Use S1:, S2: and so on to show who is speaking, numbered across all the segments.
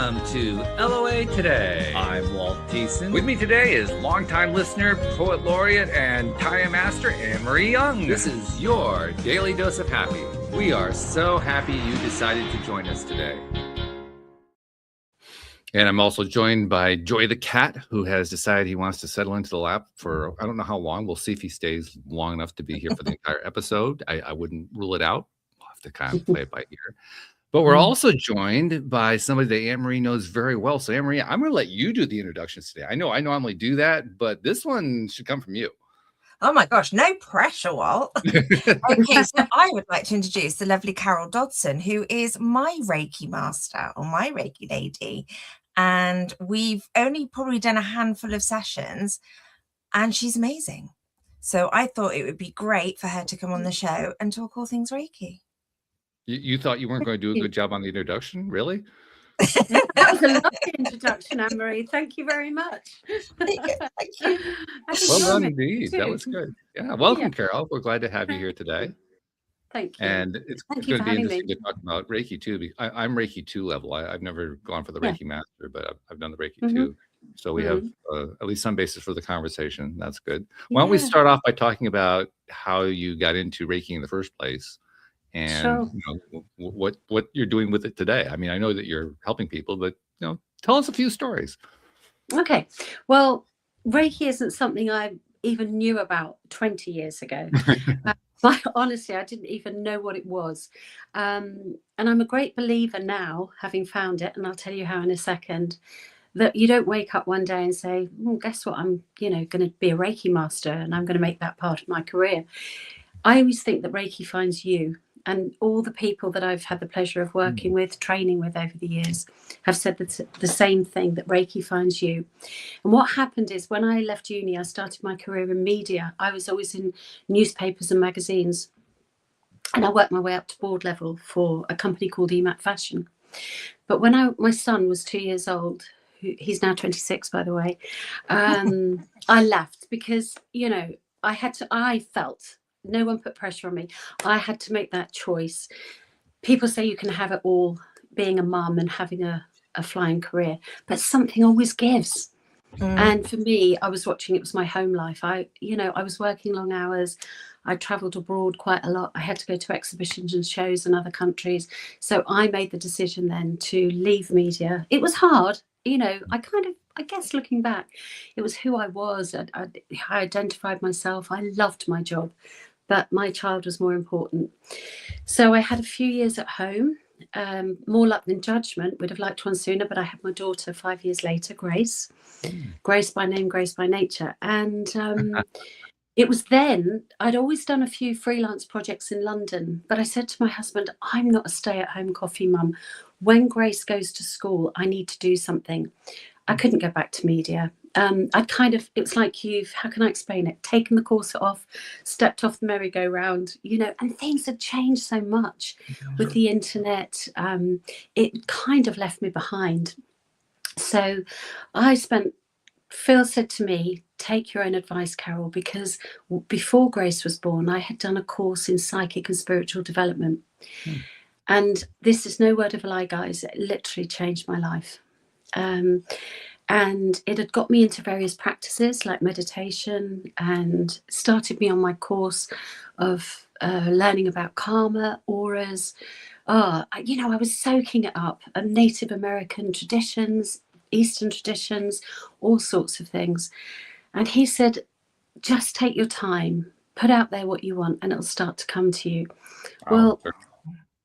S1: Welcome to LOA Today. I'm Walt Thiessen. With me today is longtime listener, poet laureate, and Taya Master, Anne-Marie Young. This is your Daily Dose of Happy. We are so happy you decided to join us today. And I'm also joined by Joy the cat, who has decided he wants to settle into the lap for, I don't know how long. We'll see if he stays long enough to be here for the entire episode. I wouldn't rule it out. We'll have to kind of play it by ear. But we're also joined by somebody that Anne-Marie knows very well. So Anne-Marie, I'm going to let you do the introductions today. I know I normally do that, but this one should come from you.
S2: Oh my gosh, no pressure, Walt. Okay, so I would like to introduce the lovely Carol Dodson, who is my Reiki master or my Reiki lady. And we've only probably done a handful of sessions and she's amazing. So I thought it would be great for her to come on the show and talk all things Reiki.
S1: You thought you weren't going to do a good job on the introduction? Really?
S3: That was a lovely introduction, Anne-Marie. Thank you very much.
S2: Thank you.
S1: Well done indeed. That was good. Yeah. Welcome, Carol. We're glad to have you here today.
S3: Thank you.
S1: And it's going to be interesting to talk about Reiki too. Because I'm Reiki 2 level. I've never gone for the Reiki Master, but I've done the Reiki 2. So we have at least some basis for the conversation. That's good. Why don't we start off by talking about how you got into Reiki in the first place? And what you're doing with it today. I mean, I know that you're helping people, but tell us a few stories.
S3: Okay. Well, Reiki isn't something I even knew about 20 years ago. Honestly, I didn't even know what it was. And I'm a great believer now, having found it, and I'll tell you how in a second, that you don't wake up one day and say, guess what, I'm going to be a Reiki master and I'm going to make that part of my career. I always think that Reiki finds you. And all the people that I've had the pleasure of working with, training with over the years, have said the same thing, that Reiki finds you. And what happened is when I left uni, I started my career in media. I was always in newspapers and magazines. And I worked my way up to board level for a company called EMAT Fashion. But when my son was 2 years old, he's now 26, by the way, I left because, I felt, no one put pressure on me. I had to make that choice. People say you can have it all, being a mum and having a flying career, but something always gives. And for me, I was watching, it was my home life. I was working long hours. I traveled abroad quite a lot. I had to go to exhibitions and shows in other countries. So I made the decision then to leave media. It was hard. I guess looking back, it was who I was. I identified myself. I loved my job, but my child was more important. So I had a few years at home, more luck than judgment. Would have liked one sooner, but I had my daughter 5 years later, Grace. Grace by name, Grace by nature. And it was then, I'd always done a few freelance projects in London, but I said to my husband, I'm not a stay-at-home coffee mum. When Grace goes to school, I need to do something. I couldn't go back to media. It was like how can I explain it? Taken the corset off, stepped off the merry-go-round, and things had changed so much with the internet. It kind of left me behind. So Phil said to me, take your own advice, Carol, because before Grace was born, I had done a course in psychic and spiritual development. And this is no word of a lie, guys. It literally changed my life. And it had got me into various practices like meditation and started me on my course of learning about karma, auras. I was soaking it up. Native American traditions, Eastern traditions, all sorts of things. And he said, just take your time, put out there what you want and it'll start to come to you. Well,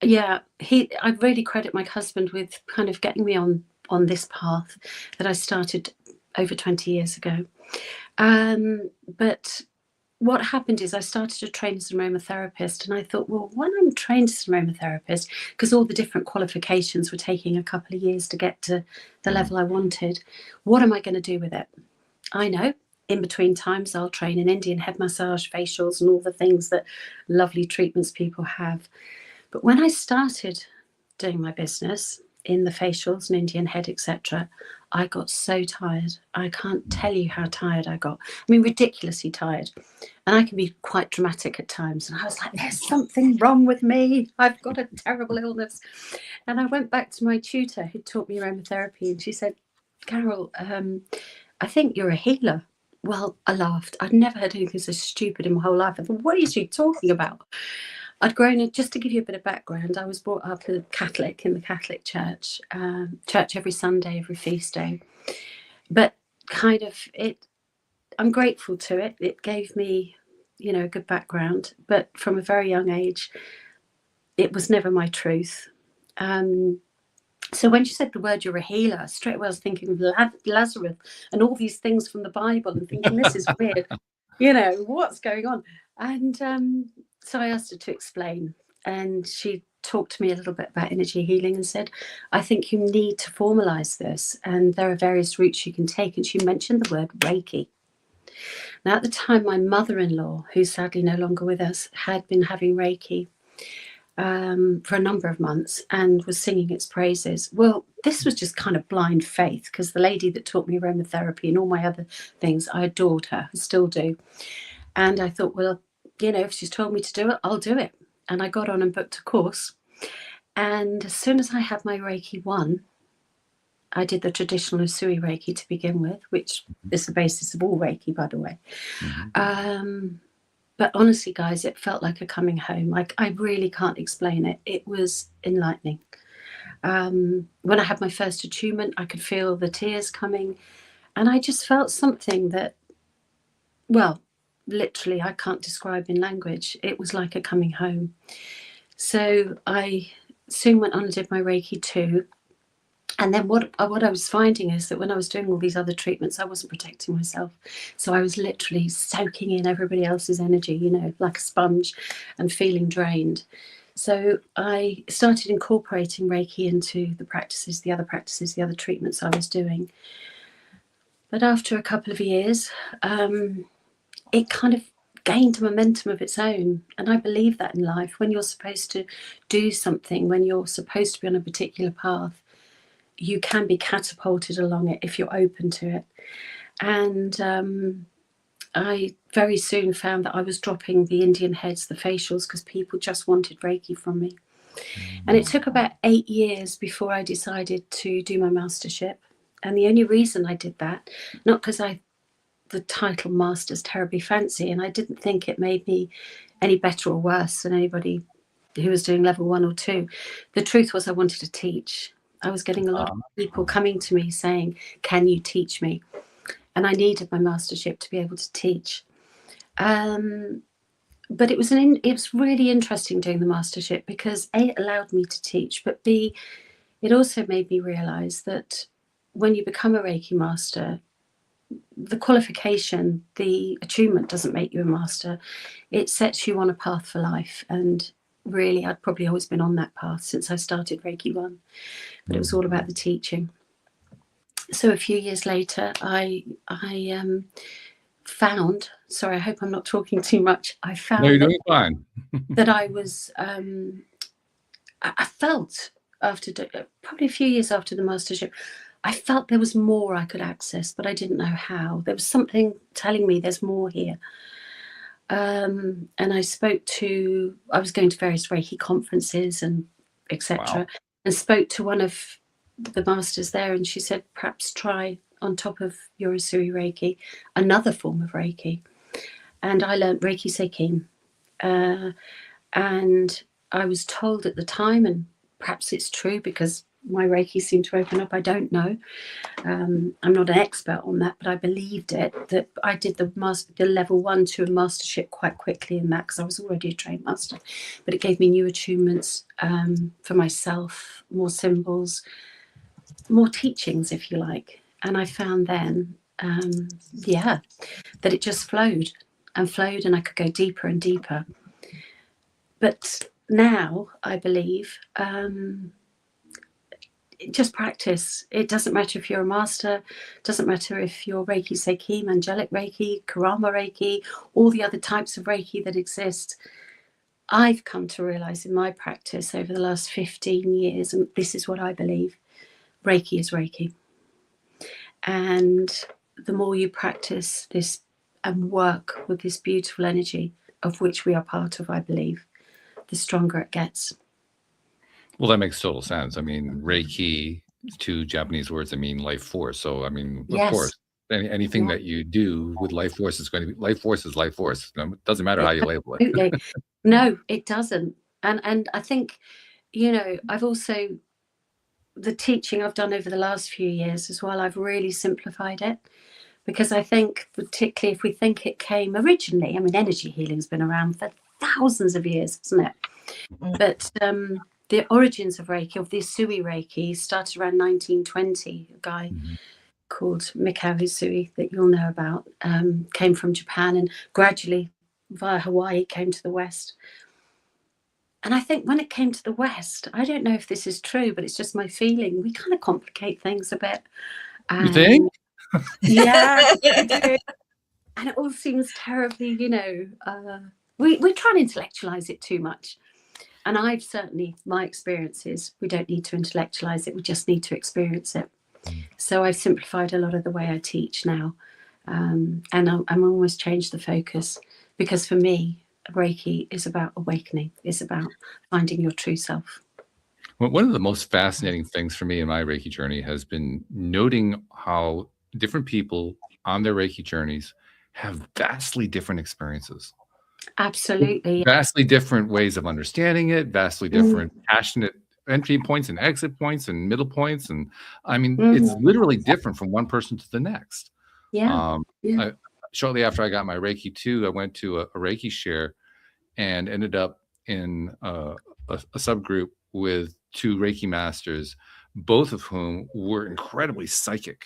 S3: yeah, I really credit my husband with kind of getting me on this path that I started over 20 years ago. But what happened is I started to train as an aromatherapist, and I thought, well, when I'm trained as an aromatherapist, because all the different qualifications were taking a couple of years to get to the level I wanted, what am I going to do with it? I know in between times I'll train in Indian head massage, facials, and all the things that lovely treatments people have. But when I started doing my business, in the facials and Indian head, etc., I got so tired. I can't tell you how tired I got. I mean, ridiculously tired. And I can be quite dramatic at times. And I was like, there's something wrong with me. I've got a terrible illness. And I went back to my tutor who taught me aromatherapy, and she said, Carol, I think you're a healer. Well, I laughed. I'd never heard anything so stupid in my whole life. I thought, what is she talking about? I'd grown up, just to give you a bit of background, I was brought up a Catholic in the Catholic Church, church every Sunday, every feast day. But kind of I'm grateful to it. It gave me, you know, a good background. But from a very young age, it was never my truth. So when she said the word, you're a healer, straight away I was thinking of Lazarus and all these things from the Bible and thinking, this is weird. You know, what's going on? And so I asked her to explain, and she talked to me a little bit about energy healing and said, I think you need to formalize this, and there are various routes you can take. And she mentioned the word Reiki. Now, at the time, my mother-in-law, who's sadly no longer with us, had been having Reiki for a number of months and was singing its praises. Well, this was just kind of blind faith, because the lady that taught me aromatherapy and all my other things, I adored her, still do. And I thought, well, you know, if she's told me to do it, I'll do it. And I got on and booked a course. And as soon as I had my Reiki 1, I did the traditional Usui Reiki to begin with, which is the basis of all Reiki, by the way. But honestly, guys, it felt like a coming home. I really can't explain it. It was enlightening. When I had my first attunement, I could feel the tears coming. And I just felt something that, well, literally, I can't describe in language. It was like a coming home. So I soon went on and did my Reiki 2. And then what I was finding is that when I was doing all these other treatments, I wasn't protecting myself. So I was literally soaking in everybody else's energy, you know, like a sponge, and feeling drained. So I started incorporating Reiki into the practices, the other treatments I was doing. But after a couple of years, it kind of gained momentum of its own. And I believe that in life, when you're supposed to do something, when you're supposed to be on a particular path, you can be catapulted along it if you're open to it. And I very soon found that I was dropping the Indian heads, the facials, because people just wanted Reiki from me. And it took about 8 years before I decided to do my mastership. And the only reason I did that, not because the title master's terribly fancy, and I didn't think it made me any better or worse than anybody who was doing level 1 or 2. The truth was I wanted to teach. I was getting a lot of people coming to me saying, can you teach me? And I needed my mastership to be able to teach. But it was really interesting doing the mastership, because A, it allowed me to teach, but B, it also made me realize that when you become a Reiki master, the qualification, the attunement doesn't make you a master. It sets you on a path for life. And really, I'd probably always been on that path since I started Reiki 1, but it was all about the teaching. So a few years later, I found, sorry, I hope I'm not talking too much. I found
S1: you're doing fine.
S3: that I was, I felt after, probably a few years after the mastership, I felt there was more I could access, but I didn't know how. There was something telling me there's more here. And I was going to various Reiki conferences and etc. And spoke to one of the masters there, and she said, perhaps try, on top of your Usui Reiki, another form of Reiki. And I learned Reiki Seikin. And I was told at the time, and perhaps it's true because my Reiki seemed to open up, I don't know. I'm not an expert on that, but I believed it, that I did the level 1 to a mastership quite quickly in that, because I was already a trained master. But it gave me new attunements for myself, more symbols, more teachings, if you like. And I found then, that it just flowed, and I could go deeper and deeper. But now I believe, just practice. It doesn't matter if you're a master, it doesn't matter if you're Reiki Seikin, Angelic Reiki, Karama Reiki, all the other types of Reiki that exist. I've come to realize in my practice over the last 15 years, and this is what I believe, Reiki is Reiki. And the more you practice this and work with this beautiful energy, of which we are part of, I believe, the stronger it gets.
S1: Well, that makes total sense. I mean, Reiki, two Japanese words that mean life force. So, I mean, of course, anything that you do with life force is going to be life force is life force. It doesn't matter how you label it.
S3: No, it doesn't. And I think, you know, I've also, the teaching I've done over the last few years as well, I've really simplified it, because I think, particularly if we think it came originally, I mean, energy healing's been around for thousands of years, isn't it? But the origins of Reiki, of the Usui Reiki, started around 1920. A guy called Mikao Usui, that you'll know about, came from Japan, and gradually via Hawaii came to the West. And I think when it came to the West, I don't know if this is true, but it's just my feeling, we kind of complicate things a bit.
S1: You think?
S3: Yeah, we do. And it all seems terribly, you know, we try and intellectualize it too much. And I've certainly, my experience is we don't need to intellectualize it, we just need to experience it. So I've simplified a lot of the way I teach now. And I'm almost changed the focus, because for me, Reiki is about awakening, it's about finding your true self.
S1: Well, one of the most fascinating things for me in my Reiki journey has been noting how different people on their Reiki journeys have vastly different experiences.
S3: Absolutely.
S1: Vastly different ways of understanding it, vastly different passionate entry points and exit points and middle points. And I mean, it's literally different from one person to the next. Shortly after I got my Reiki 2, I went to a Reiki share and ended up in a subgroup with 2 Reiki masters, both of whom were incredibly psychic.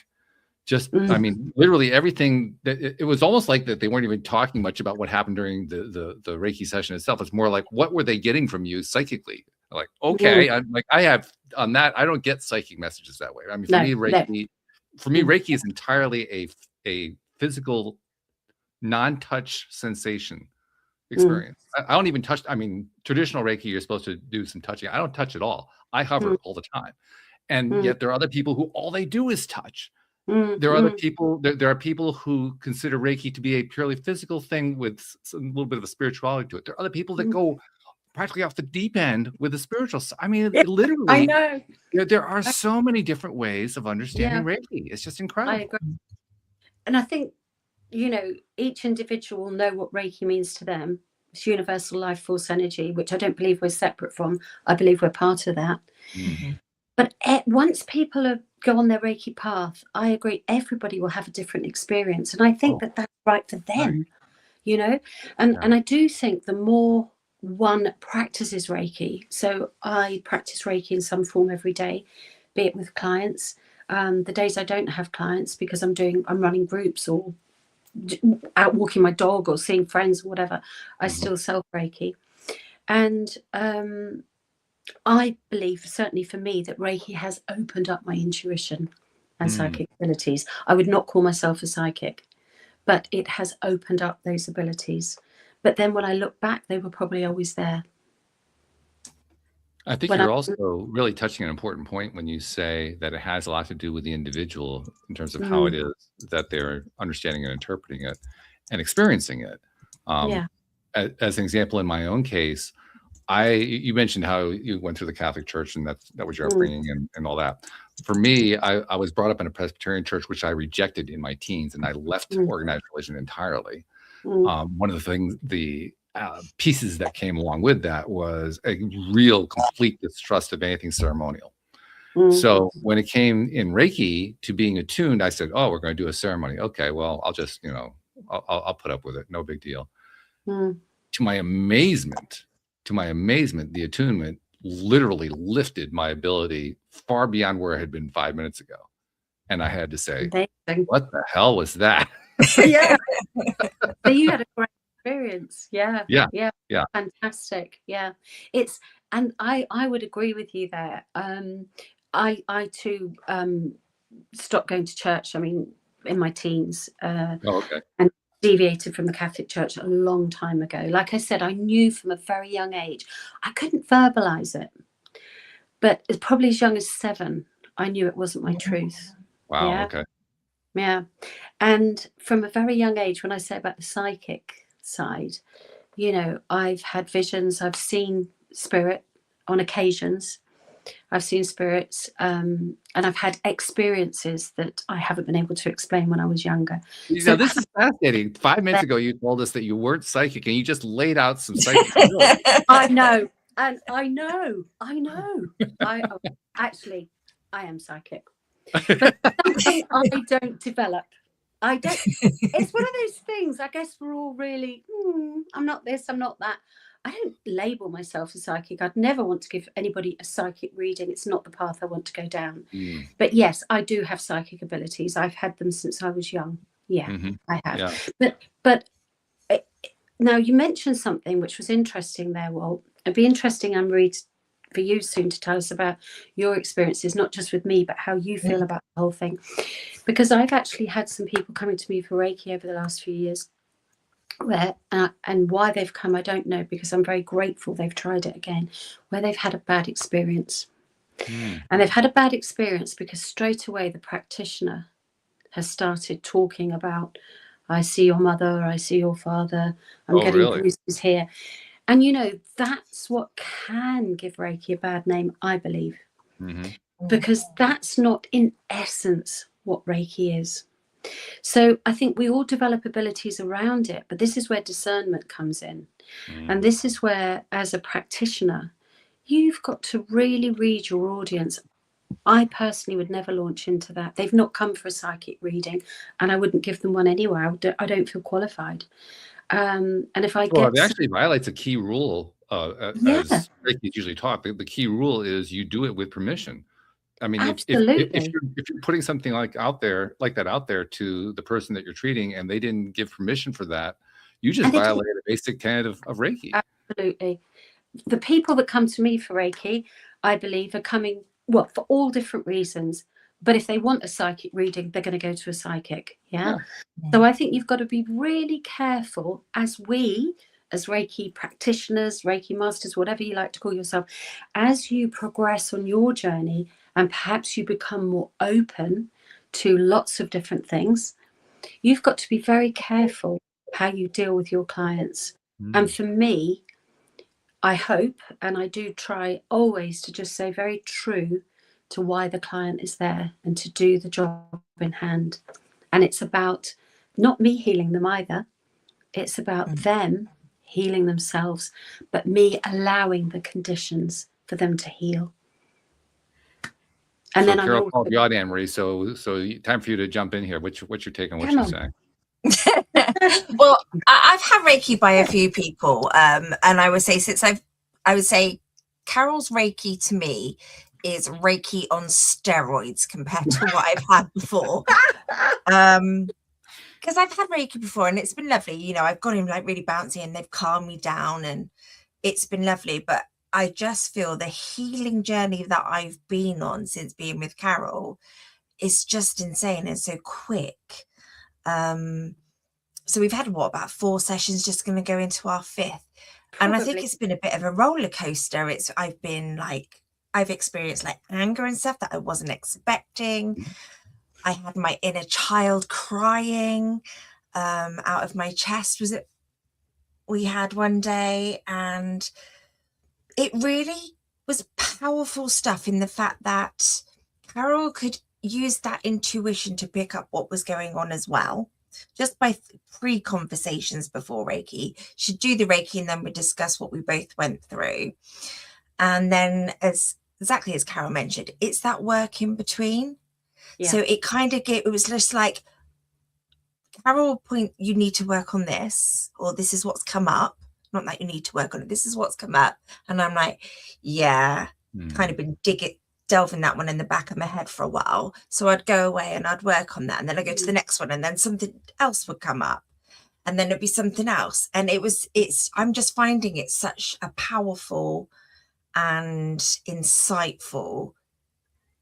S1: Just, I mean, literally everything. That it was almost like that they weren't even talking much about what happened during the Reiki session itself. It's more like, what were they getting from you psychically? Like, okay, I'm like, I have on that. I don't get psychic messages that way. I mean, for me, Reiki is entirely a physical, non-touch sensation experience. I don't even touch. I mean, traditional Reiki, you're supposed to do some touching. I don't touch at all. I hover all the time, and yet there are other people who all they do is touch. There are other people. There are people who consider Reiki to be a purely physical thing with a little bit of a spirituality to it. There are other people that go practically off the deep end with the spiritual side. I mean, literally,
S3: I know
S1: there are so many different ways of understanding Reiki. It's just incredible.
S3: I agree. And I think, you know, each individual will know what Reiki means to them. It's universal life force energy, which I don't believe we're separate from. I believe we're part of that. But once people go on their Reiki path, I agree, everybody will have a different experience. And I think that that's right for them, you know. And I do think the more one practices Reiki, so I practice Reiki in some form every day, be it with clients. The days I don't have clients, because I'm running groups or out walking my dog or seeing friends or whatever, I still self Reiki. And I believe, certainly for me, that Reiki has opened up my intuition and psychic abilities. I would not call myself a psychic, but it has opened up those abilities. But then when I look back, they were probably always there.
S1: I think you're also really touching an important point when you say that it has a lot to do with the individual in terms of how it is that they're understanding and interpreting it and experiencing it. As an example, in my own case, you mentioned how you went through the Catholic Church and that was your upbringing and all that. For me, I was brought up in a Presbyterian church, which I rejected in my teens, and I left organized religion entirely. One of the things, the pieces that came along with that was a real complete distrust of anything ceremonial. So when it came in Reiki to being attuned, I said, oh, we're going to do a ceremony. Okay, well, I'll just, you know, I'll put up with it. No big deal. To my amazement, the attunement literally lifted my ability far beyond where I had been 5 minutes ago. And I had to say, what the hell was that?
S3: Yeah. So you had a great experience. Yeah. Fantastic. Yeah. It's, and I would agree with you there. I too stopped going to church, I mean, in my teens.
S1: Okay.
S3: And deviated from the Catholic Church a long time ago. Like I said, I knew from a very young age. I couldn't verbalize it, but it's probably as young as 7, I knew it wasn't my truth.
S1: Wow.
S3: Yeah.
S1: Okay.
S3: Yeah. And from a very young age, when I say about the psychic side, you know, I've had visions, I've seen spirit on occasions. I've seen spirits, and I've had experiences that I haven't been able to explain when I was younger.
S1: You know, this is fascinating. 5 minutes ago, you told us that you weren't psychic, and you just laid out some psychic.
S3: I know, and I actually, I am psychic, but something I don't develop. I don't. It's one of those things. I guess we're all really. I'm not this. I'm not that. I don't label myself a psychic. I'd never want to give anybody a psychic reading. It's not the path I want to go down. But yes, I do have psychic abilities. I've had them since I was young. Yeah, I have. Yeah. But now you mentioned something which was interesting there, Walt. It'd be interesting, Anne-Marie, for you soon to tell us about your experiences, not just with me, but how you feel about the whole thing. Because I've actually had some people coming to me for Reiki over the last few years, where and why they've come, I don't know, because I'm very grateful they've tried it again, where they've had a bad experience. And they've had a bad experience because straight away the practitioner has started talking about, I see your mother, I see your father, I'm getting bruises here. And, you know, that's what can give Reiki a bad name, I believe, because that's not in essence what Reiki is. So I think we all develop abilities around it, but this is where discernment comes in. And this is where, as a practitioner, you've got to really read your audience. I personally would never launch into that. They've not come for a psychic reading, and I wouldn't give them one anyway. I don't feel qualified. And if I
S1: it actually violates a key rule, as Reiki is usually taught. The key rule is you do it with permission. I mean, if you're putting something like that out there to the person that you're treating, and they didn't give permission for that, you just violated a basic tenet of Reiki.
S3: Absolutely. The people that come to me for Reiki, I believe, are coming, well, for all different reasons. But if they want a psychic reading, they're going to go to a psychic. Yeah. So I think you've got to be really careful as Reiki practitioners, Reiki masters, whatever you like to call yourself, as you progress on your journey, and perhaps you become more open to lots of different things, you've got to be very careful how you deal with your clients. And for me, I hope, and I do try always to just say very true to why the client is there and to do the job in hand. And it's about not me healing them either. It's about them healing themselves, but me allowing the conditions for them to heal. And then
S1: Carol called you out, Anne-Marie, so time for you to jump in here. What's your take on what she's saying?
S2: Well, I've had Reiki by a few people, and I would say Carol's Reiki to me is Reiki on steroids compared to what I've had before. Because I've had Reiki before and it's been lovely. You know, I've got him like really bouncy and they've calmed me down and it's been lovely. But I just feel the healing journey that I've been on since being with Carol is just insane and so quick. So we've had about 4 sessions, just going to go into our 5th. And I think it's been a bit of a roller coaster. I've experienced like anger and stuff that I wasn't expecting. I had my inner child crying out of my chest. We had one day, and it really was powerful stuff in the fact that Carol could use that intuition to pick up what was going on as well. Just by pre-conversations before Reiki. She'd do the Reiki and then we'd discuss what we both went through. And then exactly as Carol mentioned, it's that work in between. Yeah. So it was just like, Carol will point, you need to work on this, or this is what's come up. Not that you need to work on it. This is what's come up. And I'm like, yeah, kind of been delving that one in the back of my head for a while. So I'd go away and I'd work on that. And then I'd go to the next one and then something else would come up. And then it'd be something else. And I'm just finding it such a powerful and insightful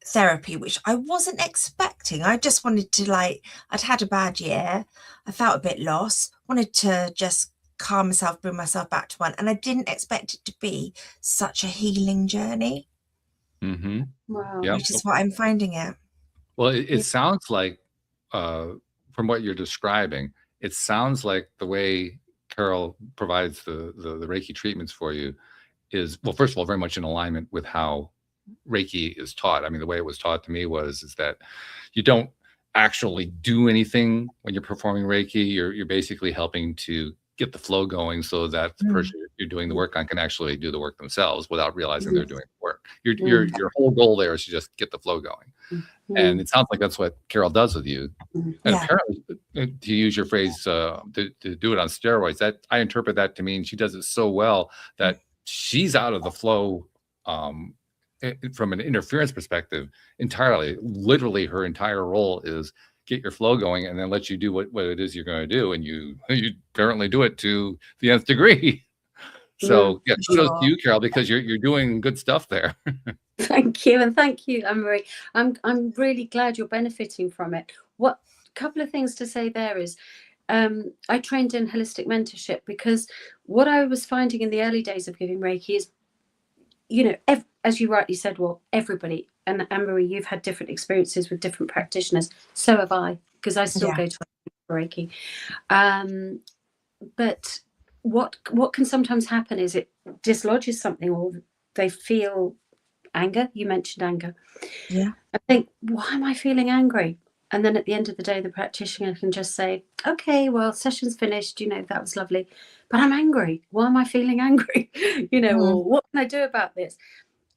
S2: therapy, which I wasn't expecting. I just wanted to, like, I'd had a bad year. I felt a bit lost, wanted to just calm myself, bring myself back to one. And I didn't expect it to be such a healing journey.
S3: Wow.
S1: Yeah.
S2: Which is what I'm finding it.
S1: Well, it sounds like, from what you're describing, it sounds like the way Carol provides the Reiki treatments for you is, well, first of all, very much in alignment with how Reiki is taught. I mean, the way it was taught to me is that you don't actually do anything when you're performing Reiki. You're basically helping to get the flow going so that the person you're doing the work on can actually do the work themselves without realizing they're doing the work. Your whole goal there is to just get the flow going. And it sounds like that's what Carol does with you. And apparently, to use your phrase, to do it on steroids, that I interpret that to mean she does it so well that she's out of the flow from an interference perspective entirely. Literally, her entire role is get your flow going and then let you do what it is you're going to do. And you apparently do it to the nth degree. So yeah, kudos to you, Carol, because you're doing good stuff there.
S3: Thank you. And thank you, Anne-Marie. I'm really glad you're benefiting from it. What couple of things to say there is, I trained in holistic mentorship because what I was finding in the early days of giving Reiki is, you know, as you rightly said, well, everybody, and Anne-Marie, you've had different experiences with different practitioners. So have I, because I still go to Reiki. But what can sometimes happen is it dislodges something, or they feel anger. You mentioned anger.
S2: Yeah.
S3: I think, why am I feeling angry? And then at the end of the day, the practitioner can just say, okay, well, session's finished. You know, that was lovely, but I'm angry. Why am I feeling angry? You know, or what can I do about this?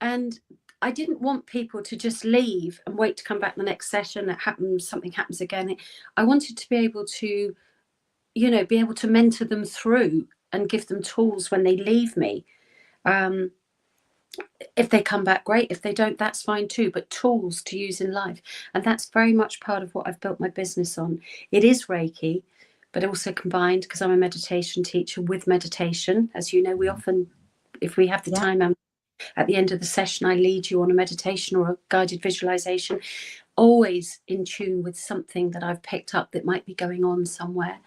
S3: And I didn't want people to just leave and wait to come back the next session. It happens, something happens again. I wanted to be able to, you know, be able to mentor them through and give them tools when they leave me. If they come back, great. If they don't, that's fine too, but tools to use in life. And that's very much part of what I've built my business on. It is Reiki, but also combined, because I'm a meditation teacher, with meditation. As you know, we often, if we have the time, at the end of the session, I lead you on a meditation or a guided visualization, always in tune with something that I've picked up that might be going on somewhere.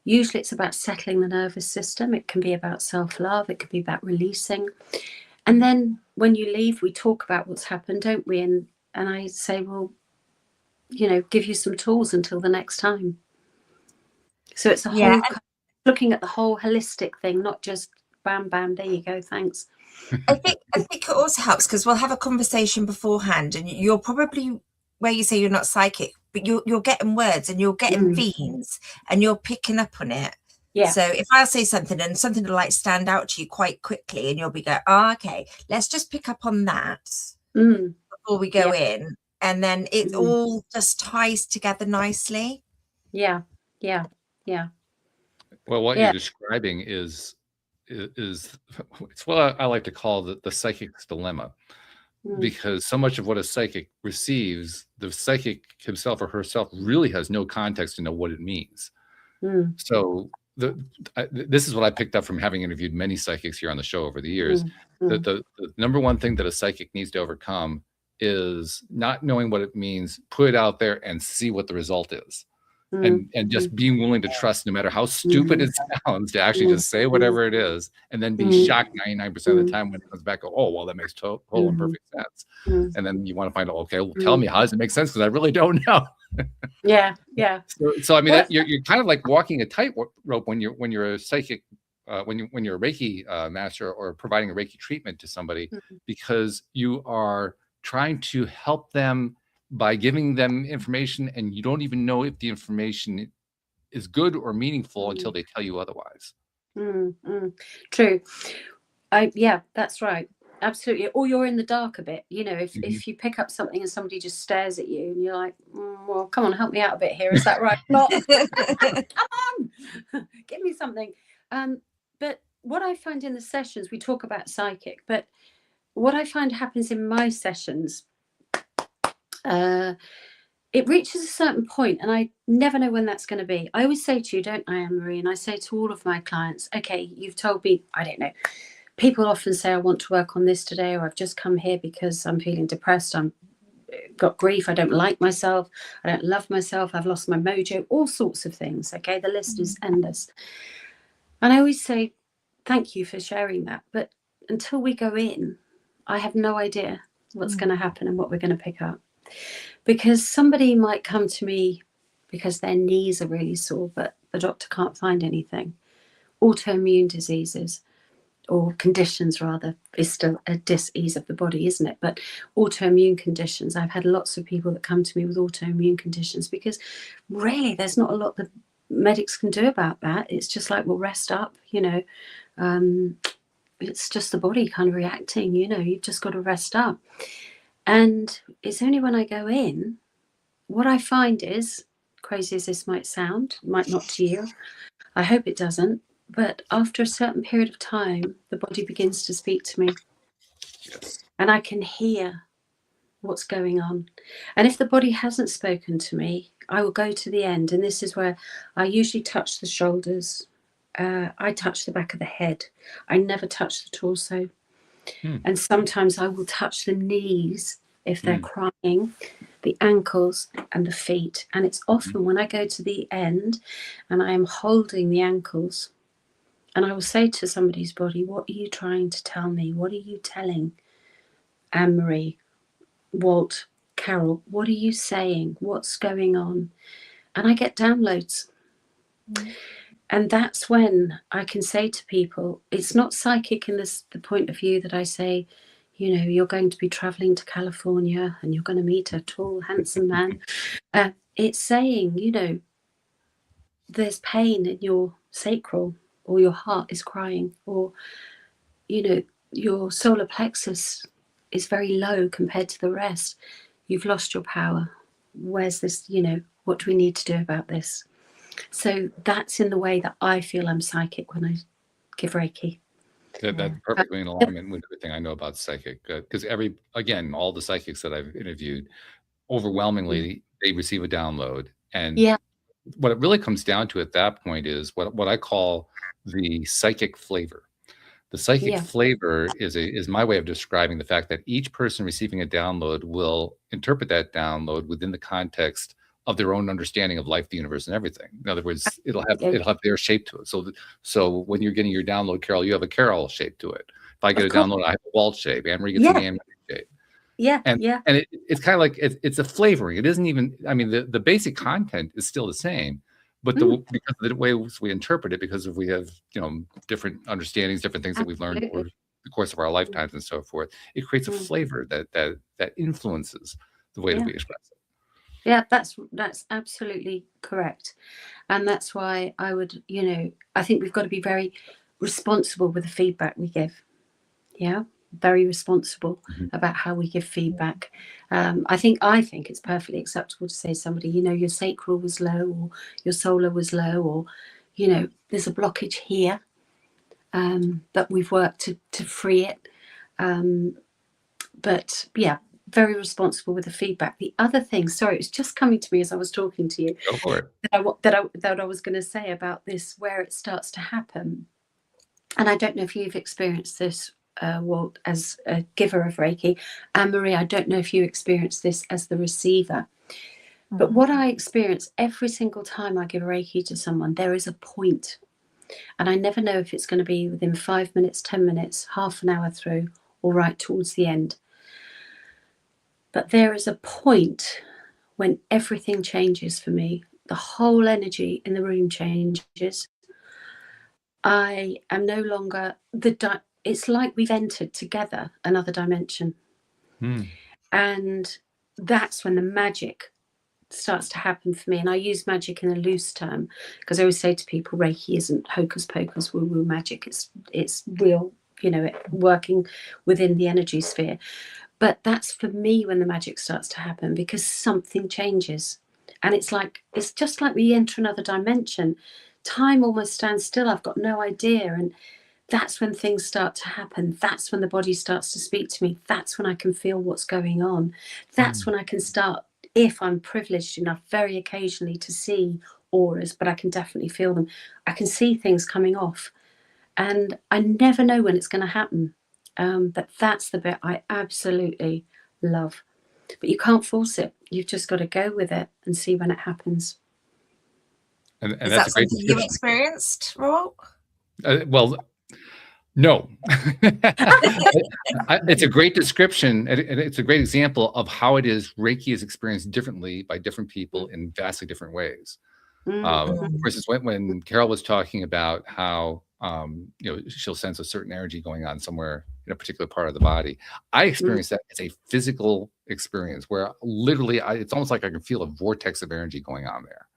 S3: Usually it's about settling the nervous system. It can be about self-love. It can be about releasing. And then when you leave, we talk about what's happened, don't we? And I say, well, you know, give you some tools until the next time. So it's a whole, looking at the whole holistic thing, not just bam, bam, there you go, thanks.
S2: I think it also helps because we'll have a conversation beforehand, and you're probably, where you say you're not psychic, but you're getting words and you're getting themes and you're picking up on it. Yeah. So if I say something and something will like stand out to you quite quickly, and you'll be going, oh, okay, let's just pick up on that before we go in, and then it all just ties together nicely.
S3: Yeah.
S1: Well, what you're describing is it's what I like to call the psychic's dilemma, because so much of what a psychic receives, the psychic himself or herself really has no context to know what it means. So this is what I picked up from having interviewed many psychics here on the show over the years. The number one thing that a psychic needs to overcome is not knowing what it means, put it out there and see what the result is. And just being willing to trust, no matter how stupid it sounds, to actually just say whatever it is, and then be shocked 99% of the time when it comes back. Oh, well, that makes total and perfect sense. And then you want to find out, okay, well, tell me, how does it make sense? Because I really don't know.
S3: Yeah.
S1: So I mean, you're kind of like walking a tightrope when you're a psychic, when you're a Reiki master or providing a Reiki treatment to somebody, because you are trying to help them by giving them information, and you don't even know if the information is good or meaningful until they tell you otherwise.
S3: True. Yeah, that's right. Absolutely. Or you're in the dark a bit. You know, if you pick up something and somebody just stares at you and you're like, well, come on, help me out a bit here. Is that right? Not. Come on, give me something. But what I find in the sessions, we talk about psychic, but what I find happens in my sessions, it reaches a certain point, and I never know when that's going to be. I always say to you, don't I, Anne-Marie? And I say to all of my clients, okay, you've told me, I don't know. People often say, I want to work on this today, or I've just come here because I'm feeling depressed. I'm got grief, I don't like myself, I don't love myself, I've lost my mojo, all sorts of things. Okay, the list is endless. And I always say, thank you for sharing that. But until we go in, I have no idea what's going to happen and what we're going to pick up. Because somebody might come to me because their knees are really sore, but the doctor can't find anything. Autoimmune diseases, or conditions rather, is still a dis-ease of the body, isn't it? But autoimmune conditions, I've had lots of people that come to me with autoimmune conditions, because really there's not a lot that medics can do about that. It's just like, well, rest up, you know. It's just the body kind of reacting, you know, you've just got to rest up. And it's only when I go in, what I find is, crazy as this might sound, might not to you, I hope it doesn't, but after a certain period of time, the body begins to speak to me.
S1: Yes.
S3: And I can hear what's going on. And if the body hasn't spoken to me, I will go to the end. And this is where I usually touch the shoulders. I touch the back of the head. I never touch the torso. And sometimes I will touch the knees if they're crying, the ankles and the feet. And it's often when I go to the end and I am holding the ankles, and I will say to somebody's body, what are you trying to tell me? What are you telling Anne-Marie, Walt, Carol? What are you saying? What's going on? And I get downloads. And that's when I can say to people, it's not psychic in the point of view that I say, you know, you're going to be traveling to California and you're going to meet a tall, handsome man. It's saying, you know, there's pain in your sacral, or your heart is crying, or, you know, your solar plexus is very low compared to the rest. You've lost your power. Where's this, you know, what do we need to do about this? So that's in the way that I feel I'm psychic when I give Reiki.
S1: That's perfectly in alignment with everything I know about psychic. Because all the psychics that I've interviewed, overwhelmingly, they receive a download. And what it really comes down to at that point is what I call the psychic flavor. The psychic flavor is my way of describing the fact that each person receiving a download will interpret that download within the context of their own understanding of life, the universe, and everything. In other words, it'll have their shape to it. So when you're getting your download, Carol, you have a Carol shape to it. If I get a download, I have a Walt shape. Anne-Marie gets an Anne-Marie shape. And it's kind of like it's a flavoring. It isn't even. I mean, the basic content is still the same, but because of the way we interpret it, because we have, you know, different understandings, different things that we've learned over the course of our lifetimes and so forth, it creates a flavor that influences the way that we express it.
S3: Yeah, that's absolutely correct. And that's why I would, you know, I think we've got to be very responsible with the feedback we give. Yeah, very responsible about how we give feedback. I think it's perfectly acceptable to say to somebody, you know, your sacral was low, or your solar was low, or, you know, there's a blockage here, that we've worked to free it. But yeah, very responsible with the feedback. The other thing, sorry, it was just coming to me as I was talking to you.
S1: Go for it.
S3: That I was going to say about this, where it starts to happen. And I don't know if you've experienced this, Walt, as a giver of Reiki. Anne-Marie, I don't know if you experience this as the receiver. But what I experience every single time I give Reiki to someone, there is a point. And I never know if it's going to be within 5 minutes, 10 minutes, half an hour through, or right towards the end. But there is a point when everything changes for me. The whole energy in the room changes. I am no longer it's like we've entered together another dimension. And that's when the magic starts to happen for me. And I use magic in a loose term, because I always say to people, Reiki isn't hocus pocus, woo woo magic. It's real, you know, working within the energy sphere. But that's for me when the magic starts to happen, because something changes. And it's just like we enter another dimension. Time almost stands still. I've got no idea. And that's when things start to happen. That's when the body starts to speak to me. That's when I can feel what's going on. That's when I can start, if I'm privileged enough, very occasionally to see auras, but I can definitely feel them. I can see things coming off. And I never know when it's going to happen. But that's the bit I absolutely love. but you can't force it. You've just got to go with it and see when it happens.
S1: And
S2: Is
S1: that's
S2: that
S1: a great
S2: something you experienced, Rob?
S1: well, no. It's a great description, and it's a great example of how it is Reiki is experienced differently by different people in vastly different ways. Versus when Carol was talking about how she'll sense a certain energy going on somewhere in a particular part of the body. I experience that as a physical experience where literally it's almost like I can feel a vortex of energy going on there.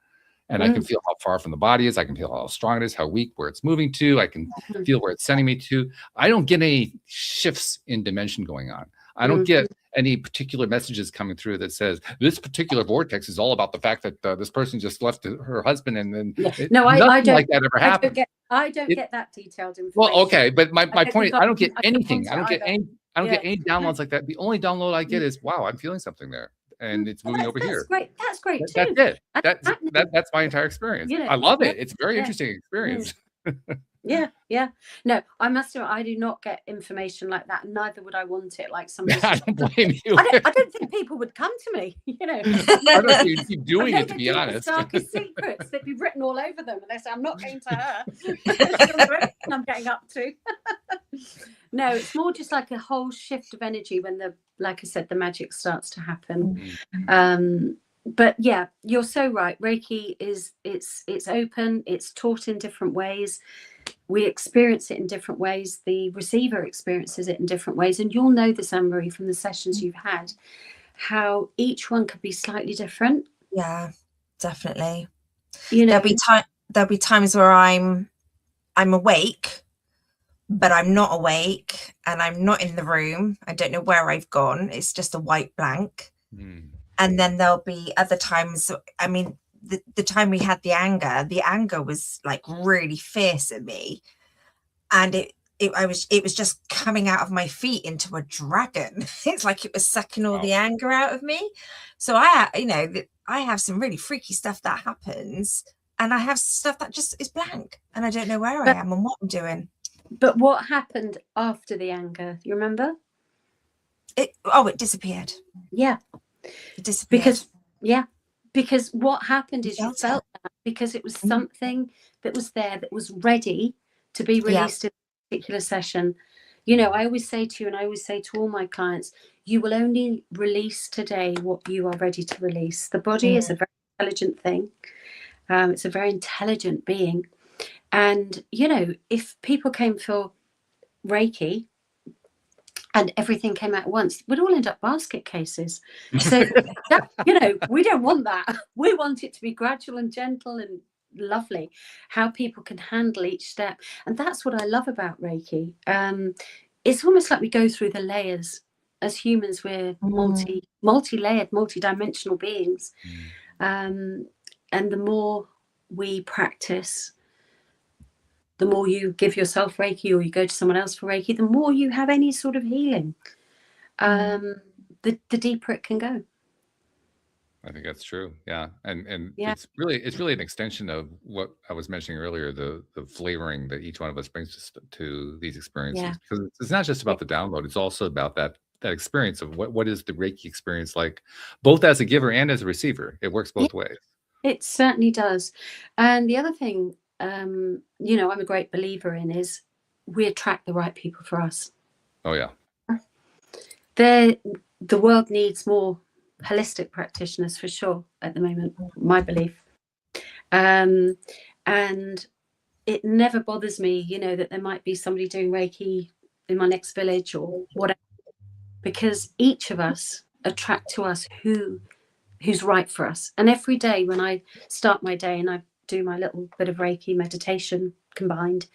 S1: And I can feel how far from the body is. I can feel how strong it is, how weak, where it's moving to. I can feel where it's sending me to. I don't get any shifts in dimension going on. I don't get any particular messages coming through that says this particular vortex is all about the fact that this person just left her husband, and then
S3: I don't
S1: like that ever happened.
S3: I don't get that detailed information.
S1: Well, okay, but my point is, I don't get anything.
S3: I don't get
S1: any downloads like that. The only download I get is, wow, I'm feeling something there, and it's moving over here.
S3: Great. That's great too.
S1: That's it. That's my entire experience. I love it. It's a very interesting experience.
S3: Yeah. No, I must admit, I do not get information like that. Neither would I want it. Like somebody.
S1: I don't blame you.
S3: I don't think people would come to me.
S1: I don't think you keep doing it, to be honest.
S3: Darkest secrets. They'd be written all over them, and they say, "I'm not going to her." I'm getting up to. No, it's more just like a whole shift of energy when like I said, the magic starts to happen. But yeah, you're so right. Reiki it's open. It's taught in different ways. We experience it in different ways. The receiver experiences it in different ways. And you'll know this, Anne-Marie, from the sessions you've had, how each one could be slightly different.
S2: Yeah, definitely. There'll be times where I'm awake, but I'm not awake, and I'm not in the room. I don't know where I've gone. It's just a white blank. And then there'll be other times, I mean, the time we had the anger was like really fierce at me, and it was just coming out of my feet into a dragon. It's like it was sucking all the anger out of me. So I have some really freaky stuff that happens, and I have stuff that just is blank, and I don't know where I am and what I'm doing.
S3: But what happened after the anger? You remember?
S2: It disappeared.
S3: Yeah.
S2: It disappeared.
S3: Because what happened is you felt that because it was something that was there that was ready to be released in a particular session. I always say to you, and I always say to all my clients, you will only release today what you are ready to release. The body is a very intelligent thing. It's a very intelligent being. And, if people came for Reiki and everything came out at once, we'd all end up basket cases. So, we don't want that. We want it to be gradual and gentle and lovely, how people can handle each step. And that's what I love about Reiki. It's almost like we go through the layers. As humans, we're multi-layered, multi-dimensional beings. And the more we practice, the more you give yourself Reiki or you go to someone else for Reiki, the more you have any sort of healing, the deeper it can go.
S1: I think that's true. Yeah. And it's really an extension of what I was mentioning earlier, the flavoring that each one of us brings to these experiences. Because it's not just about the download, it's also about that experience of what is the Reiki experience like, both as a giver and as a receiver. It works both ways. It
S3: certainly does. And the other thing, I'm a great believer in is we attract the right people for us.
S1: Oh yeah.
S3: The world needs more holistic practitioners for sure at the moment, my belief. And it never bothers me, that there might be somebody doing Reiki in my next village or whatever, because each of us attract to us who's right for us. And every day when I start my day and I do my little bit of Reiki meditation combined,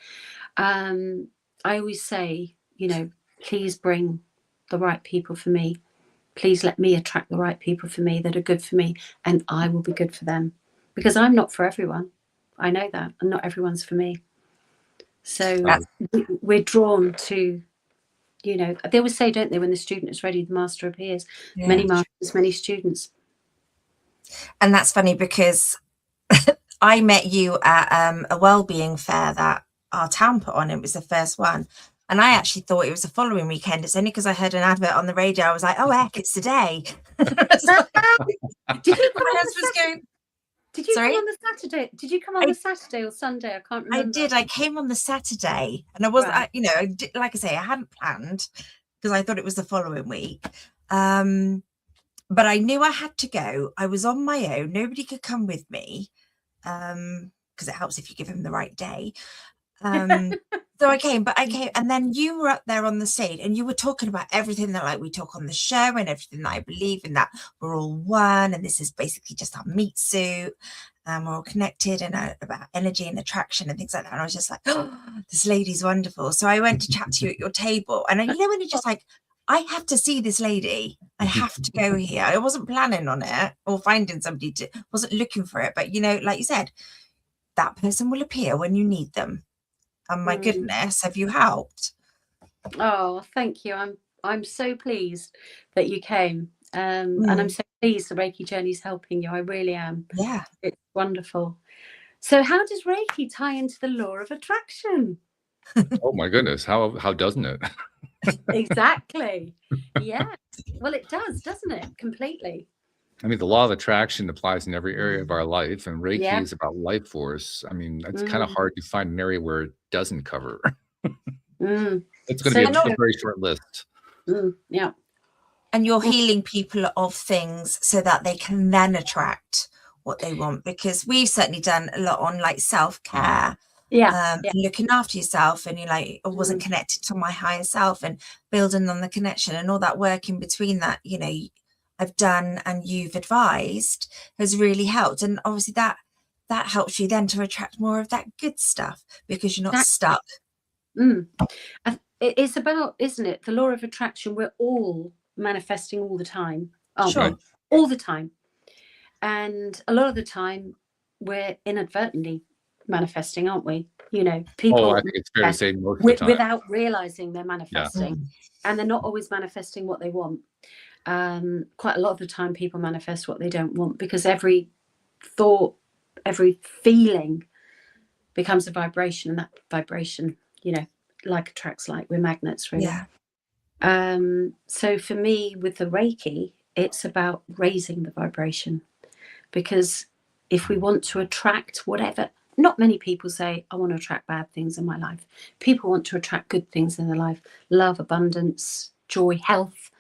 S3: I always say, please bring the right people for me. Please let me attract the right people for me that are good for me, and I will be good for them, because I'm not for everyone. I know that, and not everyone's for me. So we're drawn to, they always say, don't they, when the student is ready, the master appears. Yeah. Many masters, many students.
S2: And that's funny because I met you at a wellbeing fair that our town put on. It was the first one. And I actually thought it was the following weekend. It's only because I heard an advert on the radio. I was like, oh, heck, it's today.
S3: Did you come on the Saturday? Did you
S2: Sorry?
S3: come on the Saturday? Did you come on the Saturday or Sunday? I can't remember.
S2: I did. I came on the Saturday, and I wasn't,
S3: Right.
S2: you know, like I say, I hadn't planned because I thought it was the following week. But I knew I had to go. I was on my own. Nobody could come with me because it helps if you give them the right day. So I came, and then you were up there on the stage and you were talking about everything that like we talk on the show and everything that I believe in, that we're all one and this is basically just our meat suit and we're all connected and about energy and attraction and things like that. And I was just like, oh, this lady's wonderful. So I went to chat to you at your table, and you know when you're just like, I have to see this lady. I have to go here. I wasn't planning on it or finding somebody wasn't looking for it, but you know, like you said, that person will appear when you need them. And my goodness, have you helped?
S3: Oh, thank you. I'm so pleased that you came. And I'm so pleased the Reiki journey is helping you. I really am.
S2: Yeah.
S3: It's wonderful. So how does Reiki tie into the law of attraction?
S1: Oh my goodness. How doesn't it?
S3: Exactly. Yeah. Well, it does, doesn't it? Completely.
S1: I mean, the law of attraction applies in every area of our life, and Reiki is about life force. I mean, it's kind of hard to find an area where it doesn't cover. It's going to be a very short list.
S3: Yeah.
S2: And you're healing people of things so that they can then attract what they want, because we've certainly done a lot on like self-care. And looking after yourself, and you're like, I wasn't connected to my higher self, and building on the connection and all that work in between that, you know, I've done and you've advised has really helped. And obviously that helps you then to attract more of that good stuff because you're not stuck.
S3: It's about, isn't it, the law of attraction? We're all manifesting all the time, aren't we? All the time. And a lot of the time we're inadvertently manifesting, aren't we? You know, people
S1: I think it's fair to say most of the time,
S3: without realizing they're manifesting, and they're not always manifesting what they want. Quite a lot of the time people manifest what they don't want, because every thought, every feeling becomes a vibration, and that vibration, you know, like attracts like. We're magnets, really. So for me with the Reiki, it's about raising the vibration, because if we want to attract whatever, not many people say, I want to attract bad things in my life. People want to attract good things in their life: love, abundance, joy, health.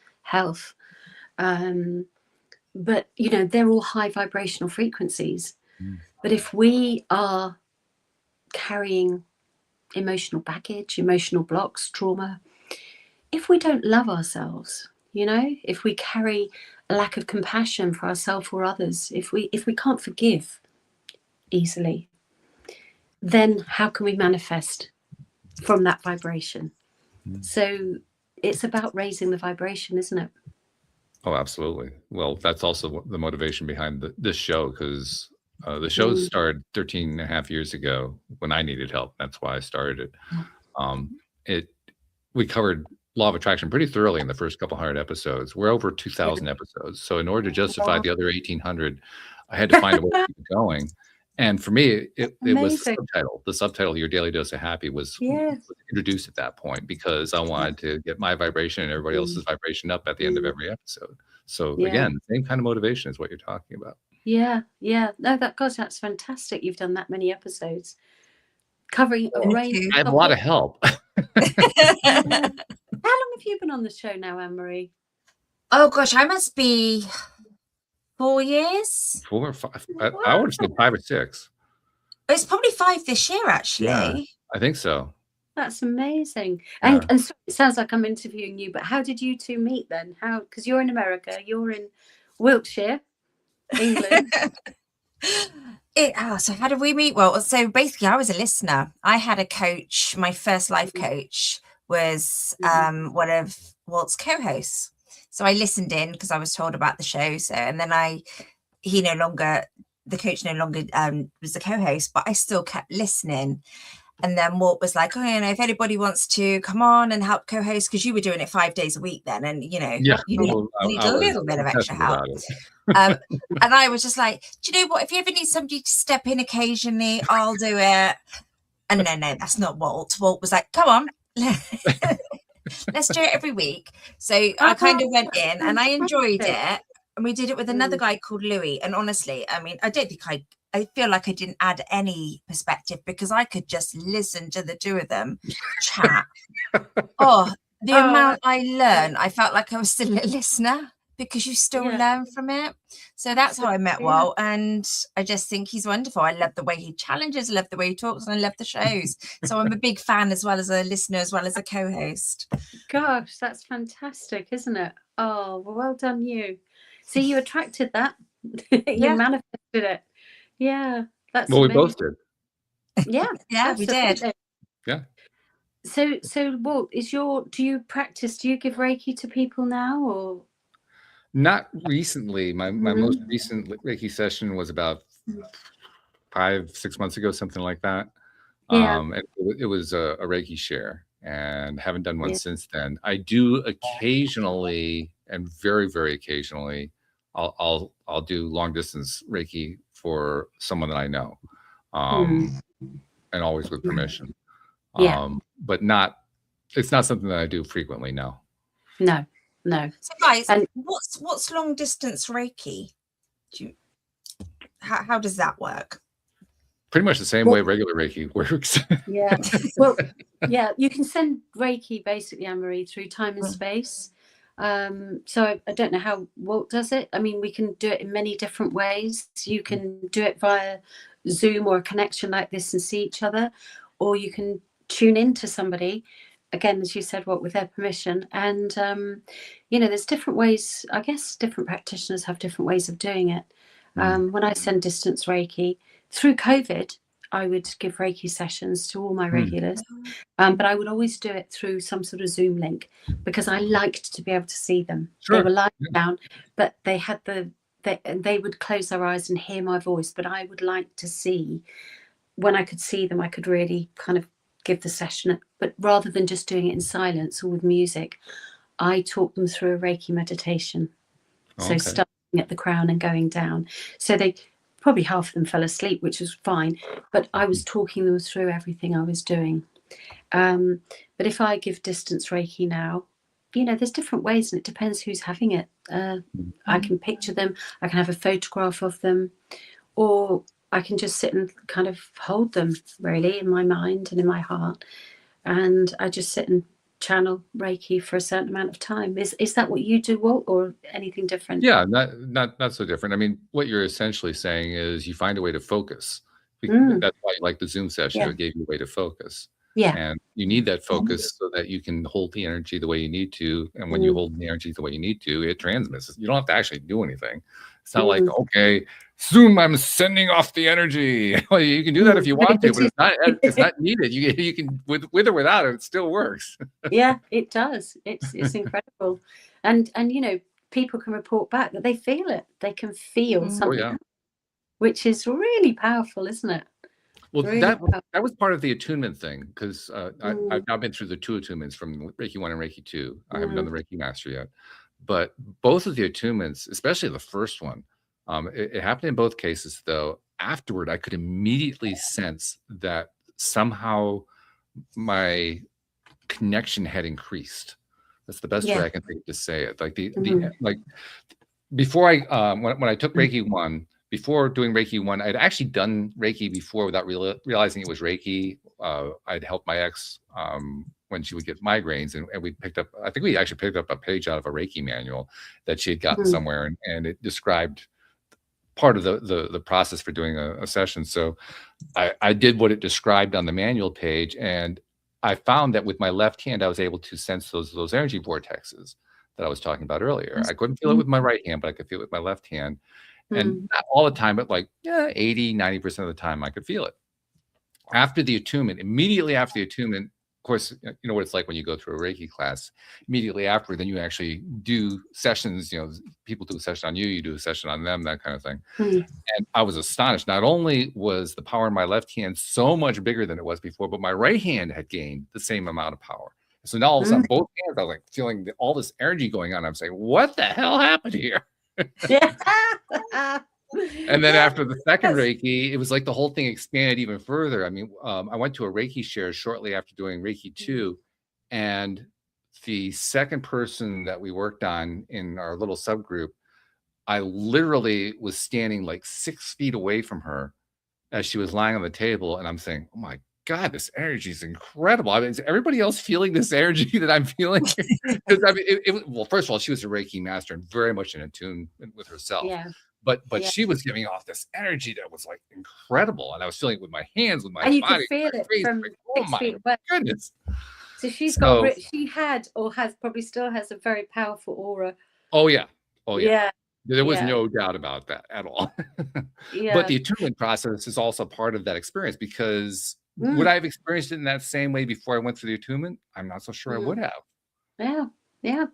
S3: But you know, they're all high vibrational frequencies. But if we are carrying emotional baggage, emotional blocks, trauma, if we don't love ourselves, you know, if we carry a lack of compassion for ourselves or others, if we can't forgive easily, then how can we manifest from that vibration? So it's about raising the vibration, isn't it?
S1: Oh, absolutely. Well, that's also the motivation behind this show, because the show started 13 and a half years ago when I needed help. That's why I started it. We covered law of attraction pretty thoroughly in the first couple hundred episodes. We're over 2,000 episodes. So in order to justify the other 1,800, I had to find a way to keep going. And for me, it was the subtitle, Your Daily Dose of Happy, was introduced at that point, because I wanted to get my vibration and everybody else's vibration up at the end of every episode. So again, same kind of motivation is what you're talking about.
S3: Yeah. No, that's fantastic. You've done that many episodes covering a range.
S1: I have a lot of help.
S3: How long have you been on the show now, Anne-Marie?
S2: Oh gosh, I must be 4 years.
S1: 4 or 5. I would say 5 or 6.
S2: It's probably 5 this year, actually.
S1: Yeah, I think so.
S3: That's amazing. And so it sounds like I'm interviewing you, but how did you two meet then? How? Because you're in America, you're in Wiltshire, England.
S2: So how did we meet? Well, so basically I was a listener. I had a coach. My first life coach was one of Walt's co-hosts. So I listened in because I was told about the show. So, and then the coach no longer was the co-host, but I still kept listening. And then Walt was like, oh, you know, if anybody wants to come on and help co-host, because you were doing it 5 days a week then. And, you know, you need a little bit of extra help. And I was just like, do you know what? If you ever need somebody to step in occasionally, I'll do it. And no, that's not Walt. Walt was like, come on, let's do it every week. So I kind of went in and I enjoyed it. And we did it with another guy called Louis. And honestly, I mean, I don't think I feel like I didn't add any perspective because I could just listen to the two of them chat. Oh, the amount I learned, I felt like I was still a listener because you still learn from it. So that's how I met Walt. And I just think he's wonderful. I love the way he challenges, I love the way he talks, and I love the shows. So I'm a big fan as well as a listener, as well as a co-host.
S3: Gosh, that's fantastic, isn't it? Oh, well done you. See, you attracted that. You manifested it. Yeah, that's
S1: well,
S3: amazing.
S1: We both did.
S2: Yeah, we did.
S1: Yeah.
S3: So Walt, do you give Reiki to people now, or?
S1: Not recently. My most recent Reiki session was about 5-6 months ago, something like that. And it was a Reiki share, and haven't done one since then. I do occasionally, and very, very occasionally, I'll do long distance Reiki for someone that I know, and always with permission. But it's not something that I do frequently. No.
S2: So guys, and what's long distance Reiki? How does that work?
S3: Pretty much the same way regular Reiki works. You can send Reiki basically, Anne-Marie, through time and space. So I don't know how Walt does it. I mean, we can do it in many different ways. You can do it via Zoom or a connection like this and see each other, or you can tune into somebody, again, as you said, with their permission. And there's different ways. I guess different practitioners have different ways of doing it. When I send distance Reiki through COVID, I would give Reiki sessions to all my regulars, but I would always do it through some sort of Zoom link because I liked to be able to see them. Sure. They were lying down, but they had they would close their eyes and hear my voice, but I would like to see. When I could see them, I could really kind of give the session, but rather than just doing it in silence or with music, I talked them through a Reiki meditation. So starting at the crown and going down. So they probably half of them fell asleep, which was fine, but I was talking them through everything I was doing. But if I give distance Reiki now, there's different ways, and it depends who's having it. I can picture them, I can have a photograph of them, or I can just sit and kind of hold them really in my mind and in my heart. And I just sit and channel Reiki for a certain amount of time. Is that what you do, Walt, or anything different? Yeah, not so different. I mean, what you're essentially saying is you find a way to focus. That's why you like the Zoom session. It gave you a way to focus. Yeah. And you need that focus so that you can hold the energy the way you need to. And when you hold the energy the way you need to, it transmits. You don't have to actually do anything. It's not like, okay, Zoom, I'm sending off the energy. Well, you can do that if you want to, but it's not needed. You can, with or without it, it still works. Yeah, it does. It's incredible. And people can report back that they feel it. They can feel something, which is really powerful, isn't it? Well, really that was part of the attunement thing, because I've now been through the 2 attunements from Reiki 1 and Reiki 2. I haven't done the Reiki Master yet. But both of the attunements, especially the first one, it happened in both cases, though. Afterward, I could immediately sense that somehow my connection had increased. That's the best way I can think to say it. Like like before when I took Reiki 1, before doing Reiki 1, I'd actually done Reiki before without realizing it was Reiki. I'd helped my ex when she would get migraines, and we picked up, I think we actually picked up a page out of a Reiki manual that she had gotten somewhere, and it described part of the process for doing a session. So I did what it described on the manual page, and I found that with my left hand, I was able to sense those energy vortexes that I was talking about earlier. I couldn't feel it with my right hand, but I could feel it with my left hand. And not all the time, but like 80-90% of the time I could feel it. After the attunement, immediately after the attunement, of course, you know what it's like when you go through a Reiki class. Immediately after, then you actually do sessions. People do a session on you, you do a session on them, that kind of thing. And I was astonished. Not only was the power in my left hand so much bigger than it was before, but my right hand had gained the same amount of power. So now all of a sudden, both hands, I was like feeling all this energy going on. I'm saying, what the hell happened here? And then after the second Reiki, it was like the whole thing expanded even further. I mean, I went to a Reiki share shortly after doing Reiki 2,
S1: And the second person that we worked on in our little subgroup, I literally was standing like 6 feet away from her as she was lying on the table. And I'm saying, oh my God, this energy is incredible. I mean, is everybody else feeling this energy that I'm feeling? Because I mean, well, first of all, she was a Reiki master and very much in tune with herself.
S3: Yeah.
S1: But
S3: Yeah.
S1: she was giving off this energy that was like incredible. And I was feeling it with my hands, with my
S3: And you
S1: body.
S3: could feel it
S1: face,
S3: from
S1: like, oh
S3: 6
S1: my
S3: feet away.
S1: goodness.
S3: So she had or has probably still has a very powerful aura.
S1: Oh yeah. Oh yeah.
S3: Yeah.
S1: There was no doubt about that at all.
S3: Yeah.
S1: But the attunement process is also part of that experience, because would I have experienced it in that same way before I went through the attunement? I'm not so sure I would have.
S3: Yeah. Yeah.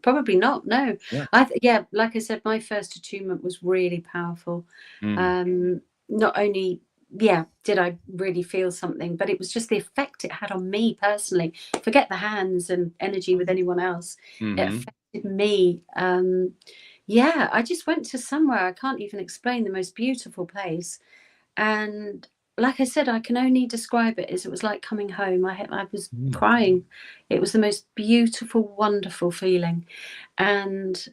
S3: Probably not. No.
S1: Yeah.
S3: Like I said, my first attunement was really powerful. Not only did I really feel something, but it was just the effect it had on me personally. Forget the hands and energy with anyone else. It affected me. I just went to somewhere, I can't even explain, the most beautiful place. And like I said, I can only describe it as it was like coming home. I was crying. It was the most beautiful, wonderful feeling. And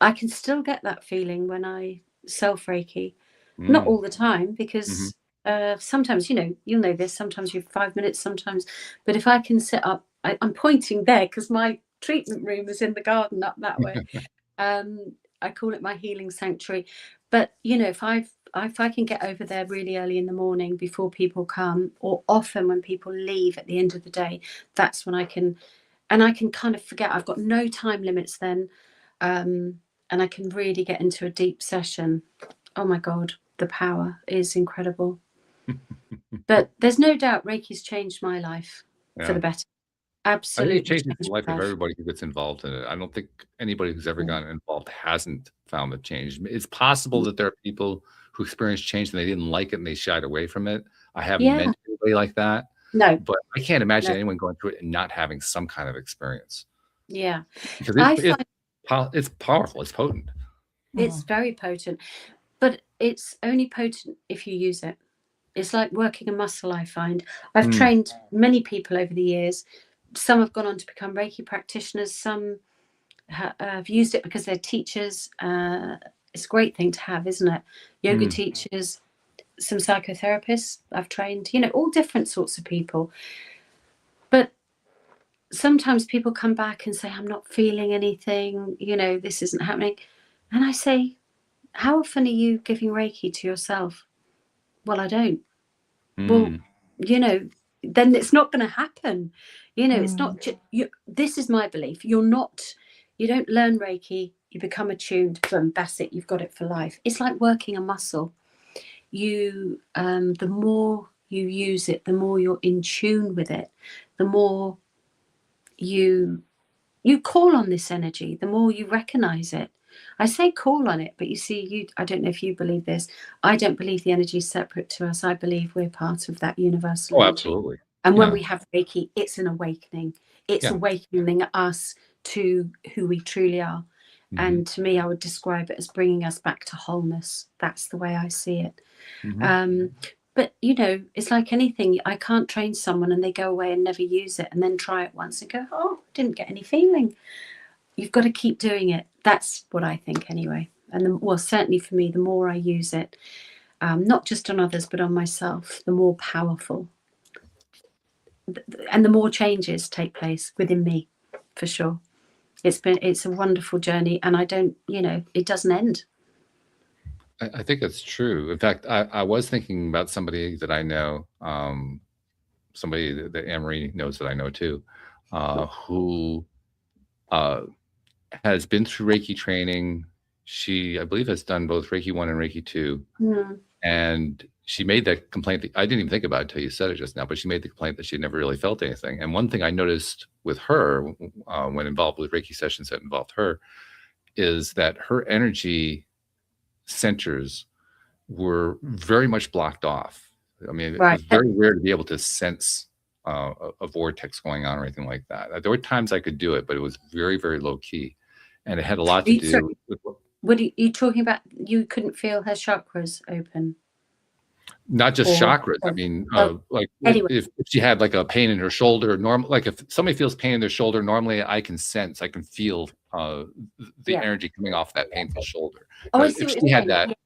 S3: I can still get that feeling when I self-Reiki. Not all the time, because sometimes, you'll know this, sometimes you have 5 minutes, sometimes. But if I can sit up, I'm pointing there because my treatment room is in the garden up that way. I call it my healing sanctuary. But if I can get over there really early in the morning before people come, or often when people leave at the end of the day, that's when I can kind of forget. I've got no time limits then, and I can really get into a deep session. Oh my God, the power is incredible. But there's no doubt Reiki's changed my life for the better. Absolutely.
S1: I think it changes the life of everybody who gets involved in it. I don't think anybody who's ever gotten involved hasn't found the change. It's possible that there are people who experienced change and they didn't like it and they shied away from it. I haven't met anybody like that.
S3: No.
S1: But I can't imagine anyone going through it and not having some kind of experience.
S3: Yeah.
S1: Because it's powerful. It's potent.
S3: It's very potent. But it's only potent if you use it. It's like working a muscle, I find. I've trained many people over the years. Some have gone on to become Reiki practitioners. Some have used it because they're teachers. It's a great thing to have, isn't it? Yoga teachers, some psychotherapists I've trained, all different sorts of people. But sometimes people come back and say, I'm not feeling anything, this isn't happening. And I say, how often are you giving Reiki to yourself? Well, I don't. Well, then it's not going to happen. It's not this is my belief. You don't learn Reiki, you become attuned, boom, that's it, you've got it for life. It's like working a muscle. The more you use it, the more you're in tune with it, the more you call on this energy, the more you recognize it. I say call on it, but you see, I don't know if you believe this. I don't believe the energy is separate to us. I believe we're part of that universal energy.
S1: Absolutely.
S3: And when we have Reiki, it's an awakening. It's awakening us to who we truly are. And to me, I would describe it as bringing us back to wholeness. That's the way I see it. But, it's like anything. I can't train someone and they go away and never use it and then try it once and go, oh, didn't get any feeling. You've got to keep doing it. That's what I think anyway. And certainly for me, the more I use it, not just on others, but on myself, the more powerful and the more changes take place within me, for sure. It's a wonderful journey, and I don't, it doesn't end.
S1: I think that's true. In fact, I was thinking about somebody that I know, somebody that Anne-Marie knows that I know too, who has been through Reiki training. She, I believe, has done both Reiki 1 and Reiki 2. And she made that complaint. I didn't even think about it until you said it just now, but she made the complaint that she never really felt anything. And one thing I noticed with her when involved with Reiki sessions that involved her is that her energy centers were very much blocked off. I mean, it was very rare to be able to sense a vortex going on or anything like that. There were times I could do it, but it was very, very low key. And it had a lot to do with
S3: what are you talking about? You couldn't feel her chakras open?
S1: Not just
S3: Or,
S1: chakras. I mean, like
S3: anyway.
S1: if she had like a pain in her shoulder, like if somebody feels pain in their shoulder, normally I can feel the energy coming off that painful shoulder.
S3: Oh, I
S1: But
S3: see
S1: if
S3: what
S1: she
S3: you're
S1: had
S3: saying.
S1: that,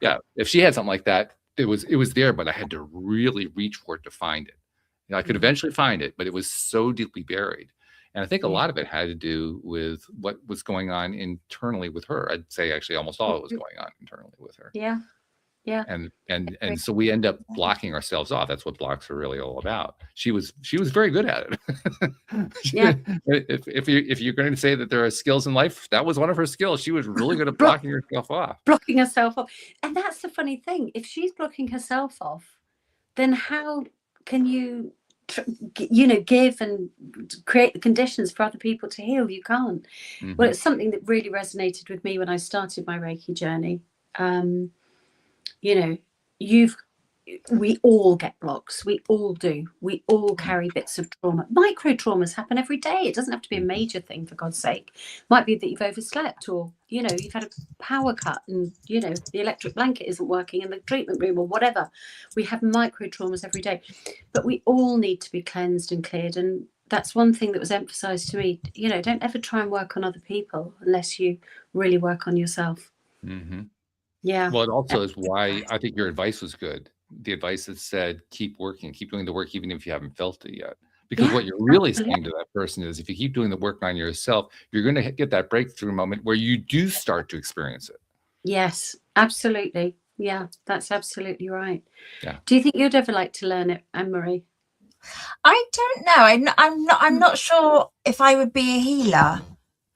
S3: Yeah.
S1: if she had something like that, it was there, but I had to really reach for it to find it. You know, I could eventually find it, but it was so deeply buried. And I think a lot of it had to do with what was going on internally with her. I'd say actually almost all of it was going on internally with her.
S3: Yeah.
S1: And so we end up blocking ourselves off. That's what blocks are really all about. She was very good at it.
S3: Yeah.
S1: If you're going to say that there are skills in life, that was one of her skills. She was really good at blocking herself off.
S3: Blocking herself off. And that's the funny thing. If she's blocking herself off, then how can you give and create the conditions for other people to heal? You can't. Well, it's something that really resonated with me when I started my Reiki journey. We all get blocks. We all do. We all carry bits of trauma. Micro traumas happen every day. It doesn't have to be a major thing, for God's sake. Might be that you've overslept, or you've had a power cut, and the electric blanket isn't working in the treatment room, or whatever. We have micro traumas every day, but we all need to be cleansed and cleared. And that's one thing that was emphasized to me. Don't ever try and work on other people unless you really work on yourself. Yeah.
S1: Well, it also is why I think your advice was good. The advice that said, keep working, keep doing the work, even if you haven't felt it yet. Because what you're really saying to that person is, if you keep doing the work on yourself, you're going to get that breakthrough moment where you do start to experience it.
S3: Yes, absolutely. Yeah, that's absolutely right.
S1: Yeah.
S3: Do you think you'd ever like to learn it, Anne-Marie?
S2: I don't know. I'm not sure if I would be a healer.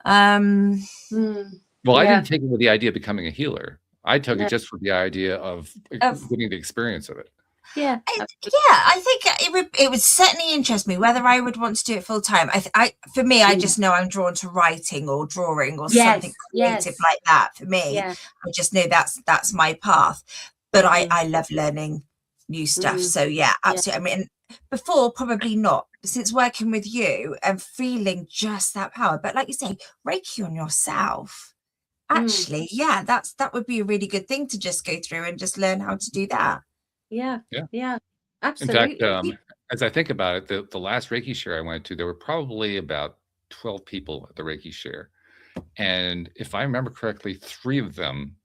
S1: Well, I didn't take it with the idea of becoming a healer. I took it just for the idea of getting the experience of it.
S3: Yeah.
S2: I think it would certainly interest me. Whether I would want to do it full time, for me, I just know I'm drawn to writing or drawing or something creative like that. For me, I just know that's my path. But I love learning new stuff. So yeah, absolutely. I mean, before probably not. Since working with you and feeling just that power, but like you say, Reiki on yourself. Actually, that would be a really good thing to just go through and just learn how to do that.
S3: Yeah, absolutely.
S1: In fact, as I think about it, the last Reiki share I went to, there were probably about 12 people at the Reiki share. And if I remember correctly, 3 of them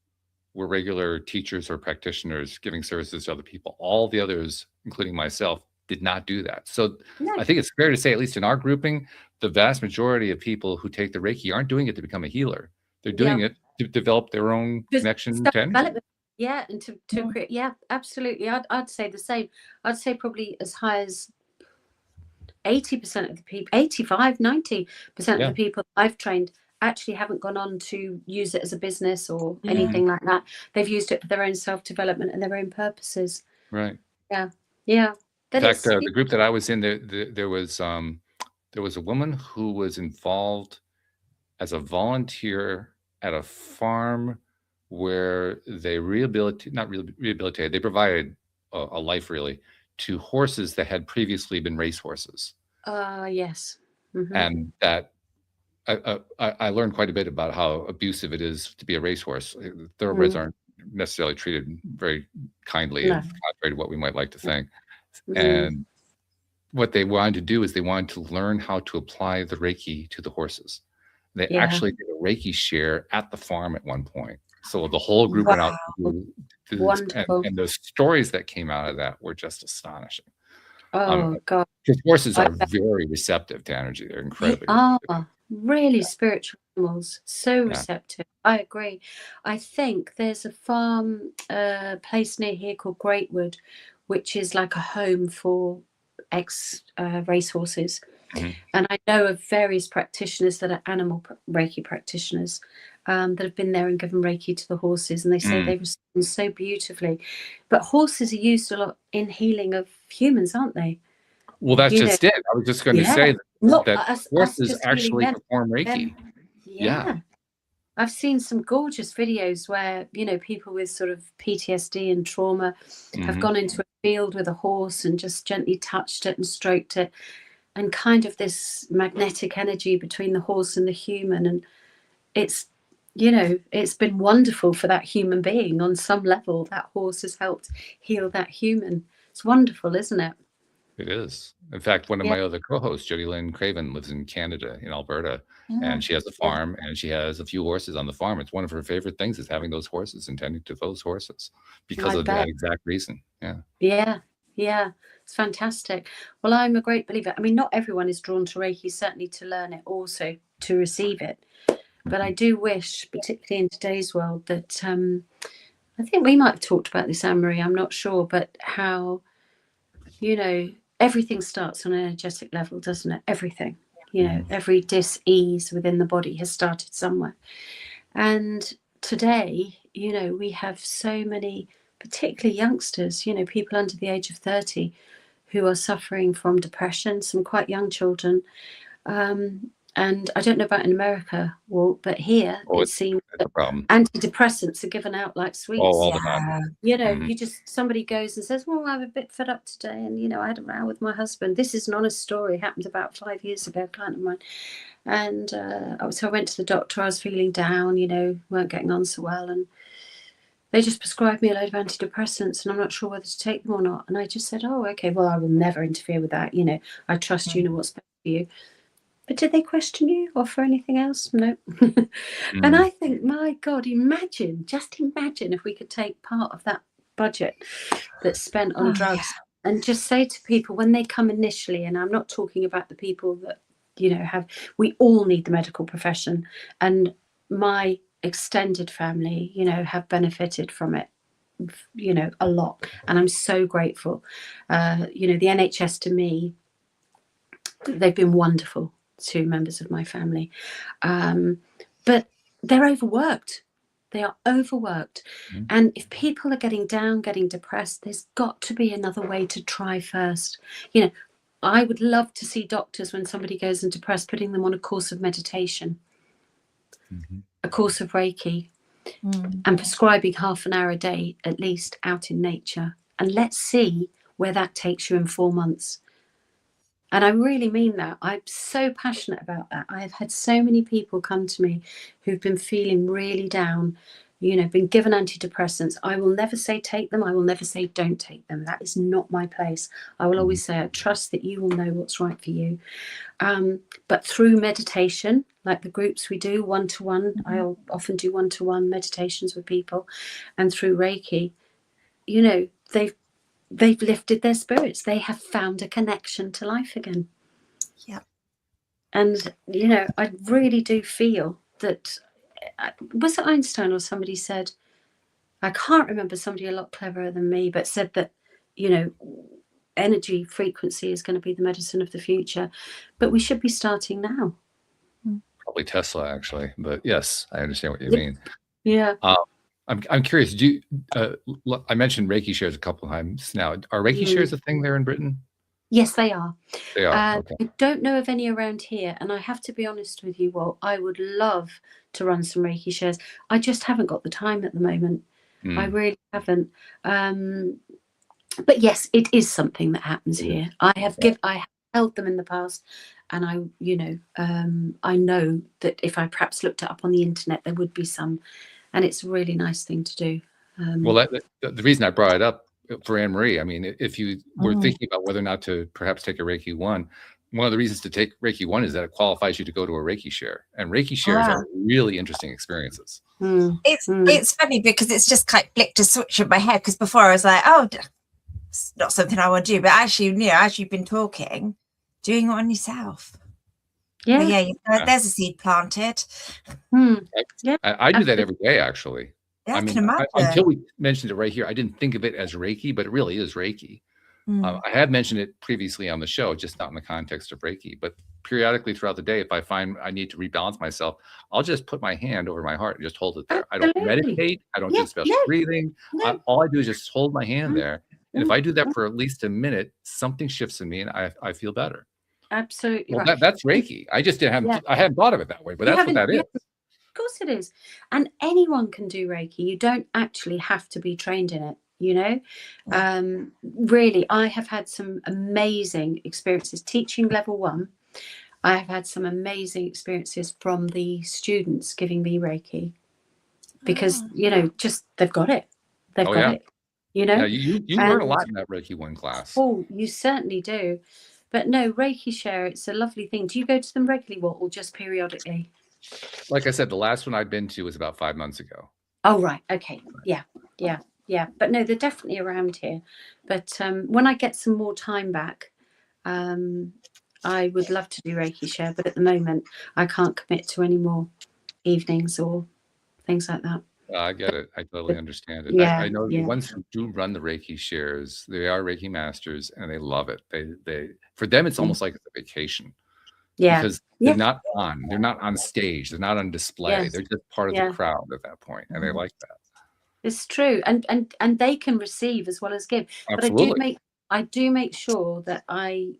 S1: were regular teachers or practitioners giving services to other people. All the others, including myself, did not do that. So I think it's fair to say, at least in our grouping, the vast majority of people who take the Reiki aren't doing it to become a healer. They're doing it to develop their own connection to energy.
S3: Yeah, and to create. Yeah, absolutely. I'd say the same. I'd say probably as high as 80% of the people, 85, 90% of the people I've trained actually haven't gone on to use it as a business or anything like that. They've used it for their own self-development and their own purposes.
S1: Right.
S3: Yeah.
S1: In fact, the group that I was in, there was a woman who was involved as a volunteer at a farm where they they provided a life really to horses that had previously been race horses.
S3: Yes.
S1: And that I learned quite a bit about how abusive it is to be a racehorse. Thoroughbreds aren't necessarily treated very kindly, contrary to what we might like to think. And what they wanted to do is they wanted to learn how to apply the Reiki to the horses. They actually did a Reiki share at the farm at one point. So the whole group went out to and the stories that came out of that were just astonishing.
S3: Oh, God.
S1: Because horses are very receptive to energy. They're incredibly receptive.
S3: Really spiritual animals. So receptive. I agree. I think there's a farm place near here called Greatwood, which is like a home for racehorses. And I know of various practitioners that are animal Reiki practitioners that have been there and given Reiki to the horses, and they say they respond so beautifully. But horses are used a lot in healing of humans, aren't they?
S1: Well, that's just it. I was just going to say that horses actually perform Reiki.
S3: Yeah. I've seen some gorgeous videos where, people with sort of PTSD and trauma have gone into a field with a horse and just gently touched it and stroked it. And kind of this magnetic energy between the horse and the human. And it's, you know, it's been wonderful for that human being on some level. That horse has helped heal that human. It's wonderful, isn't it?
S1: It is. In fact, one of
S3: Yeah.
S1: my other co-hosts, Jody Lynn Craven, lives in Canada, in Alberta, and she has a farm and she has a few horses on the farm. It's one of her favorite things is having those horses and tending to those horses because of that exact reason. Yeah.
S3: Yeah. Yeah. It's fantastic. Well, I'm a great believer. I mean, not everyone is drawn to Reiki, certainly to learn it, also to receive it. But I do wish, particularly in today's world, that I think we might have talked about this, Anne-Marie, I'm not sure, but how, you know, everything starts on an energetic level, doesn't it? Everything, you know, every dis-ease within the body has started somewhere. And today, you know, we have so many, particularly youngsters, you know, people under the age of 30 who are suffering from depression, some quite young children. And I don't know about in America, Walt, but here it seems that antidepressants are given out like sweets.
S1: All the time.
S3: You know, you just, somebody goes and says, well, I'm a bit fed up today. And, you know, I had a row with my husband. This is an honest story. It happened about 5 years ago, a client of mine. And so I went to the doctor. I was feeling down, you know, weren't getting on so well. And they just prescribed me a load of antidepressants and I'm not sure whether to take them or not. And I just said, oh, okay, well, I will never interfere with that. You know, I trust you know what's best for you. But did they question you or for anything else? No. And I think, my God, just imagine if we could take part of that budget that's spent on drugs and just say to people when they come initially, and I'm not talking about the people that, you know, we all need the medical profession. And my extended family, you know, have benefited from it, you know, a lot. And I'm so grateful. You know, the NHS to me, they've been wonderful to members of my family, but they're overworked. They are overworked. And if people are getting down, getting depressed, there's got to be another way to try first. You know, I would love to see doctors, when somebody goes and depressed, putting them on a course of meditation, a course of Reiki, and prescribing half an hour a day at least out in nature, and let's see where that takes you in 4 months. And I really mean that. I'm so passionate about that. I have had so many people come to me who've been feeling really down, you know, been given antidepressants. I will never say take them. I will never say don't take them. That is not my place. I will always say I trust that you will know what's right for you. But through meditation, like the groups we do, one-to-one, I'll often do one-to-one meditations with people, and through Reiki, you know, they've lifted their spirits. They have found a connection to life again.
S2: Yeah.
S3: And, you know, I really do feel that, was it Einstein or somebody said, I can't remember, somebody a lot cleverer than me, but said that, you know, energy frequency is going to be the medicine of the future, but we should be starting now.
S1: Probably Tesla, actually. But yes, I understand what you mean.
S3: Yeah.
S1: I'm curious. I mentioned Reiki shares a couple of times now. Are Reiki shares a thing there in Britain?
S3: Yes, they are.
S1: They are. Okay.
S3: I don't know of any around here, and I have to be honest with you, Walt. I would love to run some Reiki shares. I just haven't got the time at the moment. I really haven't. But yes, it is something that happens here. I have held them in the past, and I know that if I perhaps looked it up on the internet, there would be some. And it's a really nice thing to do.
S1: Well, the reason I brought it up for Anne-Marie, I mean, if you were thinking about whether or not to perhaps take a Reiki 1, one of the reasons to take Reiki 1 is that it qualifies you to go to a Reiki share. And Reiki shares are really interesting experiences.
S2: It's funny because it's just kind of flicked a switch in my head, because before I was like, oh, it's not something I want to do. But actually, you know, as you've been talking, doing it on yourself.
S3: Yeah.
S2: There's a seed planted.
S1: I do that every day, actually.
S2: Yeah, I can imagine.
S1: Until we mentioned it right here, I didn't think of it as Reiki, but it really is Reiki. I have mentioned it previously on the show, just not in the context of Reiki. But periodically throughout the day, if I find I need to rebalance myself, I'll just put my hand over my heart and just hold it there.
S3: Absolutely.
S1: I don't meditate. I don't do special breathing. All I do is just hold my hand there. And if I do that for at least a minute, something shifts in me and I feel better.
S3: Absolutely.
S1: Well, that's Reiki. I just didn't I hadn't thought of it that way, but that's what that is.
S3: Of course it is. And anyone can do Reiki. You don't actually have to be trained in it, you know. Really, I have had some amazing experiences teaching level 1. I have had some amazing experiences from the students giving me Reiki. because, you know, just they've got it. They've got it, you know.
S1: Yeah, you learn a lot in that Reiki 1 class.
S3: Oh, you certainly do. But no, Reiki Share, it's a lovely thing. Do you go to them regularly, or just periodically?
S1: Like I said, the last one I'd been to was about 5 months ago.
S3: Oh, right. Okay. Yeah. But no, they're definitely around here. But when I get some more time back, I would love to do Reiki Share. But at the moment, I can't commit to any more evenings or things like that.
S1: I get it. I totally understand it.
S3: Yeah,
S1: I know the ones who do run the Reiki shares, they are Reiki masters and they love it. They for them, it's almost like a vacation.
S3: Yeah.
S1: Because they're not on stage. They're not on display.
S3: Yes.
S1: They're just part of the crowd at that point. And they like that.
S3: It's true. And they can receive as well as give.
S1: Absolutely.
S3: But I do make sure that I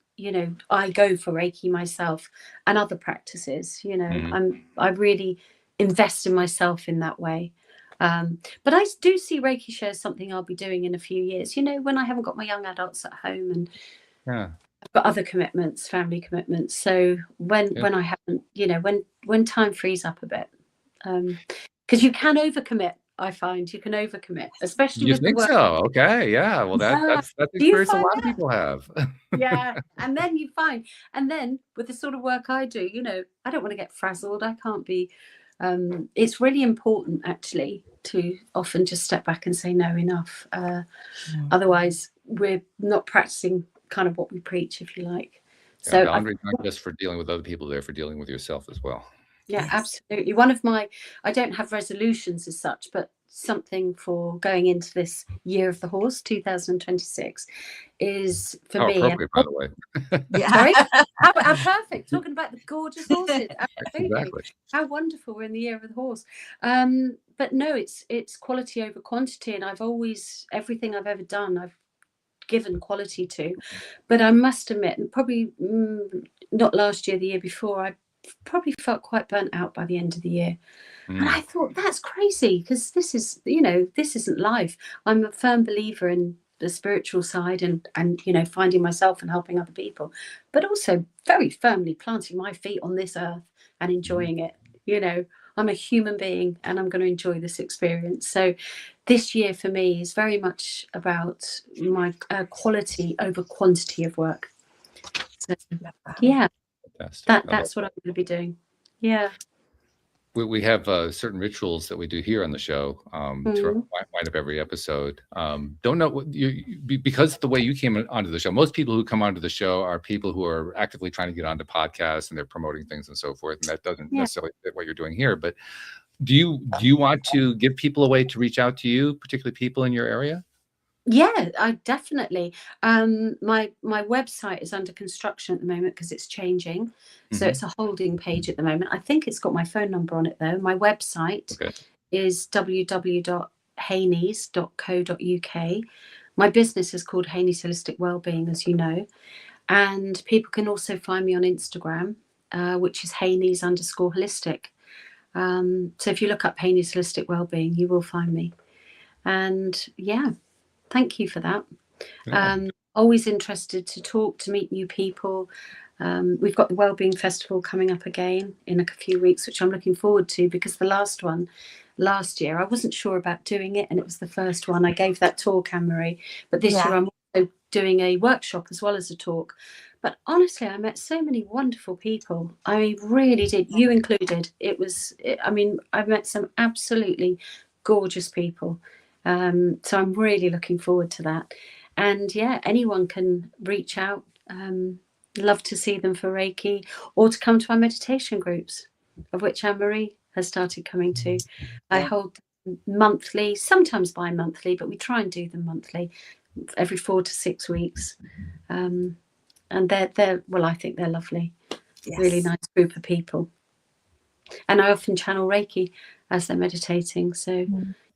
S3: go for Reiki myself and other practices, you know. I really invest in myself in that way. But I do see Reiki Share as something I'll be doing in a few years, you know, when I haven't got my young adults at home and I've got other commitments, family commitments. So when I haven't, you know, when time frees up a bit, because you can overcommit. I find you can overcommit, especially
S1: you
S3: with
S1: think
S3: the work.
S1: So? Okay, yeah. Well, that's experience a lot of people have.
S3: Yeah, and then you find, and then with the sort of work I do, you know, I don't want to get frazzled. I can't be. It's really important actually to often just step back and say no, enough. Otherwise, we're not practicing kind of what we preach, if you like.
S1: Yeah,
S3: So
S1: boundaries not just for dealing with other people, they're for dealing with yourself as well.
S3: Yeah, absolutely. One of my, I don't have resolutions as such, but something for going into this year of the horse, 2026, is for me.
S1: Appropriate, by the way.
S3: Sorry? How perfect. Talking about the gorgeous horses. Absolutely.
S1: Exactly.
S3: How wonderful we're in the year of the horse. But no, it's quality over quantity. And I've always, everything I've ever done, I've given quality to. But I must admit, and probably not last year, the year before, I probably felt quite burnt out by the end of the year. And I thought, that's crazy, because this is, you know, this isn't life. I'm a firm believer in the spiritual side and you know, finding myself and helping other people, but also very firmly planting my feet on this earth and enjoying it. You know, I'm a human being and I'm going to enjoy this experience. So this year for me is very much about my quality over quantity of work. So, yeah. That's what I'm going to be doing. Yeah.
S1: We have certain rituals that we do here on the show to wind up every episode. Don't know what because the way you came onto the show. Most people who come onto the show are people who are actively trying to get onto podcasts and they're promoting things and so forth. And that doesn't necessarily fit what you're doing here. But do you want to give people a way to reach out to you, particularly people in your area?
S3: Yeah, I definitely. My website is under construction at the moment because it's changing. So it's a holding page at the moment. I think it's got my phone number on it though. My website is www.haneys.co.uk. My business is called Haneys Holistic Wellbeing, as you know. And people can also find me on Instagram, which is Haneys_holistic. So if you look up Haneys Holistic Wellbeing, you will find me. And yeah. Thank you for that. Always interested to talk, to meet new people. We've got the Wellbeing Festival coming up again in a few weeks, which I'm looking forward to, because the last one last year, I wasn't sure about doing it. And it was the first one. I gave that talk, Anne-Marie. But this year I'm also doing a workshop as well as a talk. But honestly, I met so many wonderful people. I really did, you included. I've met some absolutely gorgeous people. So I'm really looking forward to that. And yeah, anyone can reach out. Love to see them for Reiki or to come to our meditation groups, of which Anne-Marie has started coming to. I hold monthly, sometimes bi-monthly, but we try and do them monthly, every 4 to 6 weeks. And they're well, I think they're lovely. Really nice group of people. And I often channel Reiki as they're meditating. So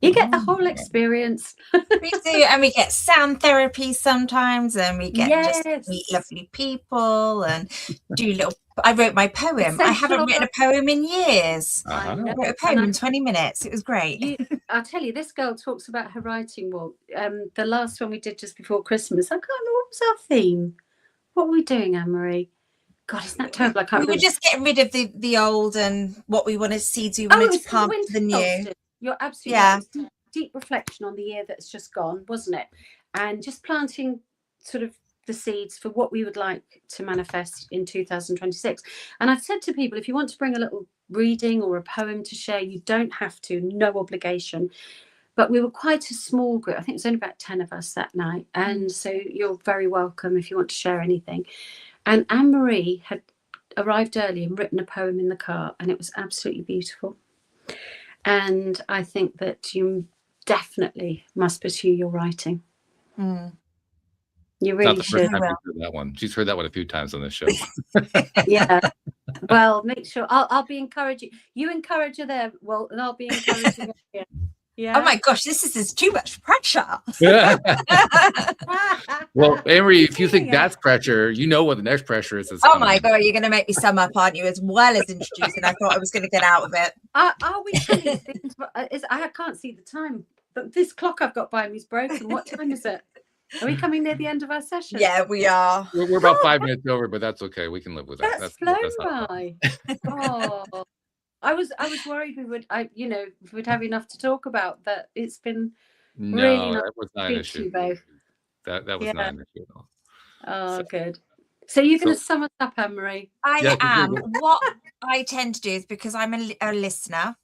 S3: you get the whole experience.
S2: We do, and we get sound therapy sometimes, and we get just meet lovely people and do little. I wrote my poem. I haven't written a poem in years. I wrote a poem in 20 minutes. It was great.
S3: I'll tell you, this girl talks about her writing. Well, the last one we did just before Christmas, I can't remember what was our theme. What were we doing, Anne-Marie? God, isn't that terrible? I can't remember.
S2: We were just getting rid of the old and what we want to see. Do we want to plant the new?
S3: You're absolutely right. It's deep reflection on the year that's just gone, wasn't it? And just planting sort of the seeds for what we would like to manifest in 2026. And I've said to people, if you want to bring a little reading or a poem to share, you don't have to, no obligation. But we were quite a small group. I think it was only about 10 of us that night. And so you're very welcome if you want to share anything. And Anne-Marie had arrived early and written a poem in the car, and it was absolutely beautiful. And I think that you definitely must pursue your writing. You really
S1: Not the
S3: should.
S1: first time she's heard that one. She's heard that one a few times on this show.
S3: Yeah. Well, make sure I'll be encouraging you. Encourage her there. Well, and I'll be encouraging her here. Yeah.
S2: Oh my gosh, this is too much pressure.
S1: Well, Amory, if you think that's pressure, you know what the next pressure is.
S2: Oh my God, you're going to make me sum up, aren't you? As well as introducing, I thought I was going to get out of it.
S3: Are we? I can't see the time, but this clock I've got by me is broken. What time is it? Are we coming near the end of our session?
S2: Yeah, we are.
S1: We're about 5 minutes over, but that's okay. We can live with that.
S3: That's flown by. Oh. I was worried we would have enough to talk about, but it's been really nice.
S1: That was not an issue. That was not an issue at all.
S3: Oh, good. So you're going to sum us up, Anne-Marie?
S2: I am. What I tend to do is, because I'm a listener,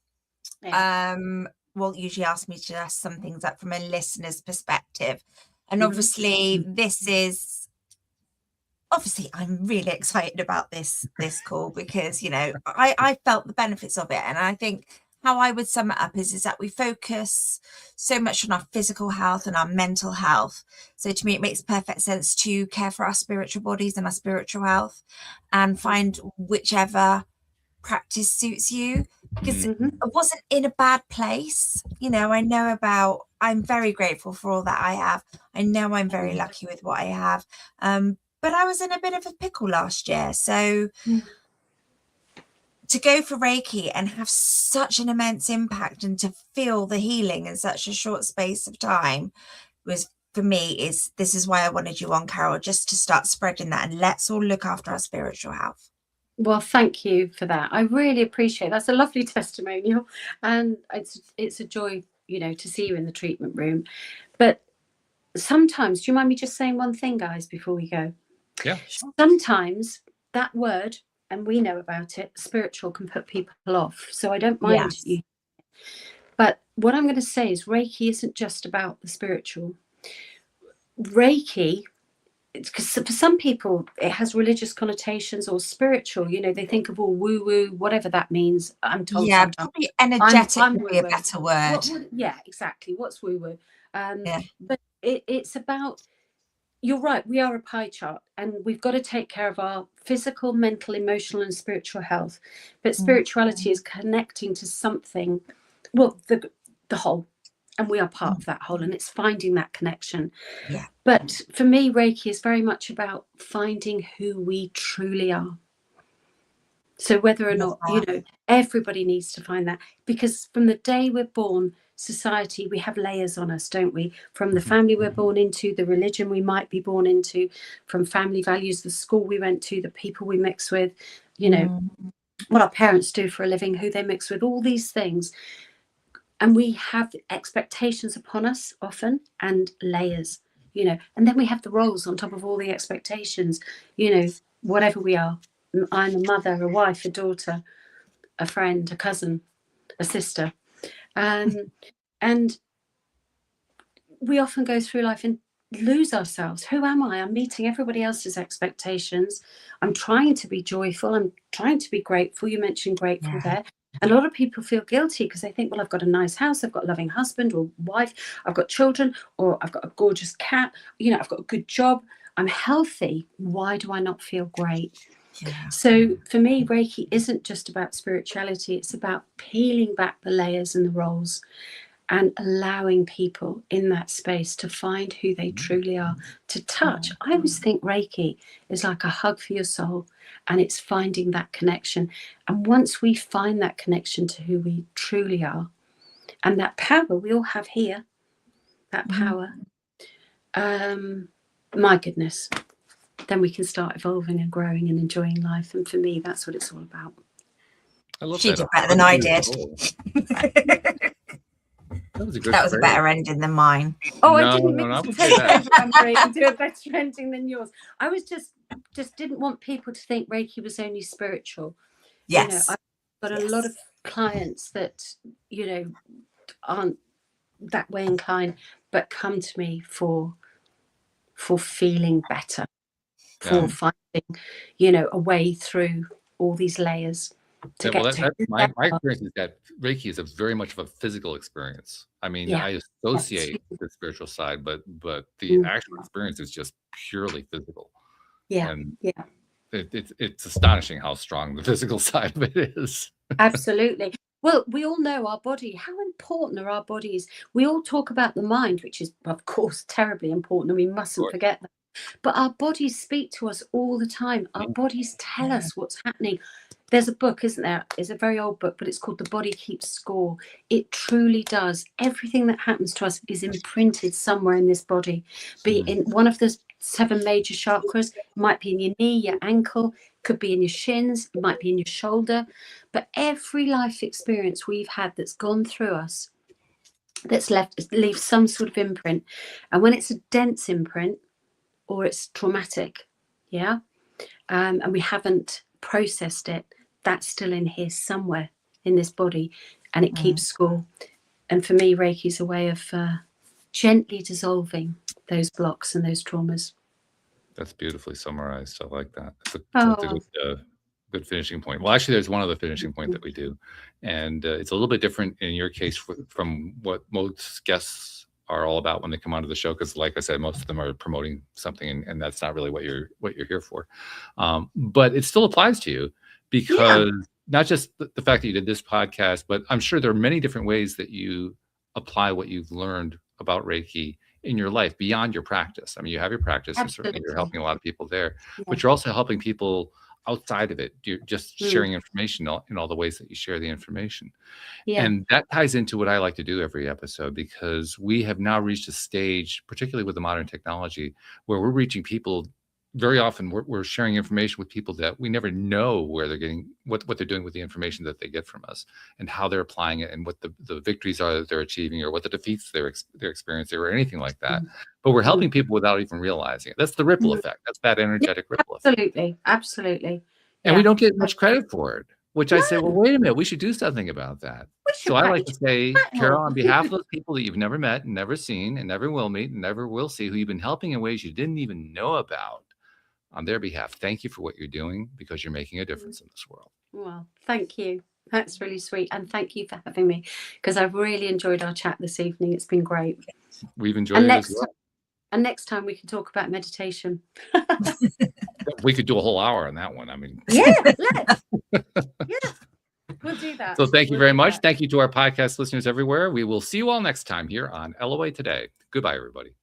S2: usually ask me to ask some things up from a listener's perspective. And obviously I'm really excited about this call because, I felt the benefits of it. And I think how I would sum it up is that we focus so much on our physical health and our mental health. So to me, it makes perfect sense to care for our spiritual bodies and our spiritual health and find whichever practice suits you, because I wasn't in a bad place. I'm very grateful for all that I have. I know I'm very lucky with what I have. But I was in a bit of a pickle last year. So to go for Reiki and have such an immense impact and to feel the healing in such a short space of time was, for me, this is why I wanted you on, Carol, just to start spreading that, and let's all look after our spiritual health.
S3: Well, thank you for that. I really appreciate it. That's a lovely testimonial. And it's a joy, to see you in the treatment room. But sometimes, do you mind me just saying one thing, guys, before we go?
S1: Yeah.
S3: Sometimes that word, and we know about it, spiritual, can put people off. So I don't mind you. But what I'm going to say is Reiki isn't just about the spiritual. Reiki, because for some people it has religious connotations or spiritual. They think of all woo-woo, whatever that means. I'm told.
S2: Yeah, probably energetic would be a better word.
S3: Yeah, exactly. What's woo-woo? But it's about. You're right, we are a pie chart, and we've got to take care of our physical, mental, emotional, and spiritual health. But spirituality is connecting to something, the whole, and we are part of that whole, and it's finding that connection.
S2: Yeah.
S3: But for me, Reiki is very much about finding who we truly are. So whether or not, everybody needs to find that, because from the day we're born, society, we have layers on us, don't we? From the family we're born into, the religion we might be born into, from family values, the school we went to, the people we mix with, what our parents do for a living, who they mix with, all these things. And we have expectations upon us often, and layers, and then we have the roles on top of all the expectations, whatever we are. I'm a mother, a wife, a daughter, a friend, a cousin, a sister. And we often go through life and lose ourselves. Who am I? I'm meeting everybody else's expectations. I'm trying to be joyful. I'm trying to be grateful. You mentioned grateful there. And a lot of people feel guilty because they think, well, I've got a nice house, I've got a loving husband or wife, I've got children, or I've got a gorgeous cat, I've got a good job, I'm healthy. Why do I not feel great? Yeah. So for me, Reiki isn't just about spirituality. It's about peeling back the layers and the roles and allowing people in that space to find who they truly are, to touch. I always think Reiki is like a hug for your soul, and it's finding that connection. And once we find that connection to who we truly are, and that power we all have here, that power, my goodness, then we can start evolving and growing and enjoying life. And for me, that's what it's all about.
S1: I love
S2: she did better than I did. That was a better ending than mine.
S3: Oh, I didn't mean to take that and do a better ending than yours. I was just didn't want people to think Reiki was only spiritual.
S2: Yes.
S3: I've got a lot of clients that, aren't that way inclined, but come to me for feeling better, for finding, a way through all these layers.
S1: My experience is that Reiki is very much of a physical experience. I mean, I associate the spiritual side, but the actual experience is just purely physical. It's astonishing how strong the physical side of it is.
S3: Absolutely. Well, we all know our body. How important are our bodies? We all talk about the mind, which is, of course, terribly important, and we mustn't forget that. But our bodies speak to us all the time. Our bodies tell us what's happening. There's a book, isn't there? It's a very old book, but it's called The Body Keeps Score. It truly does. Everything that happens to us is imprinted somewhere in this body, be it in one of the 7 major chakras. It might be in your knee, your ankle, could be in your shins, it might be in your shoulder. But every life experience we've had that's gone through us, that's leaves some sort of imprint. And when it's a dense imprint or it's traumatic, and we haven't processed it, that's still in here somewhere in this body, and it keeps score. And for me, Reiki is a way of gently dissolving those blocks and those traumas.
S1: That's beautifully summarized. I like that. That's a good finishing point. Well, actually, there's one other finishing point that we do, and it's a little bit different in your case from what most guests are all about when they come onto the show, because, like I said, most of them are promoting something, and that's not really what you're here for. But it still applies to you, because not just the fact that you did this podcast, but I'm sure there are many different ways that you apply what you've learned about Reiki in your life beyond your practice. I mean, you have your practice, and certainly you're helping a lot of people there, but you're also helping people outside of it. You're just sharing information in all the ways that you share the information. And that ties into what I like to do every episode, because we have now reached a stage, particularly with the modern technology, where we're reaching people. Very often we're sharing information with people that we never know where they're getting, what they're doing with the information that they get from us, and how they're applying it, and what the victories are that they're achieving, or what the defeats they're experiencing, or anything like that. But we're helping people without even realizing it. That's the ripple effect. That's that energetic ripple effect. Absolutely. And we don't get much credit for it, which I say, well, wait a minute, we should do something about that. So I like to say, Carol, on behalf of those people that you've never met and never seen and never will meet and never will see, who you've been helping in ways you didn't even know about, on their behalf, thank you for what you're doing, because you're making a difference in this world.
S3: Well, thank you. That's really sweet. And thank you for having me, because I've really enjoyed our chat this evening. It's been great.
S1: We've enjoyed it as well.
S3: And next time we can talk about meditation.
S1: We could do a whole hour on that one. I mean,
S3: let's. We'll do that.
S1: So thank you very much. Thank you to our podcast listeners everywhere. We will see you all next time here on LOA Today. Goodbye, everybody.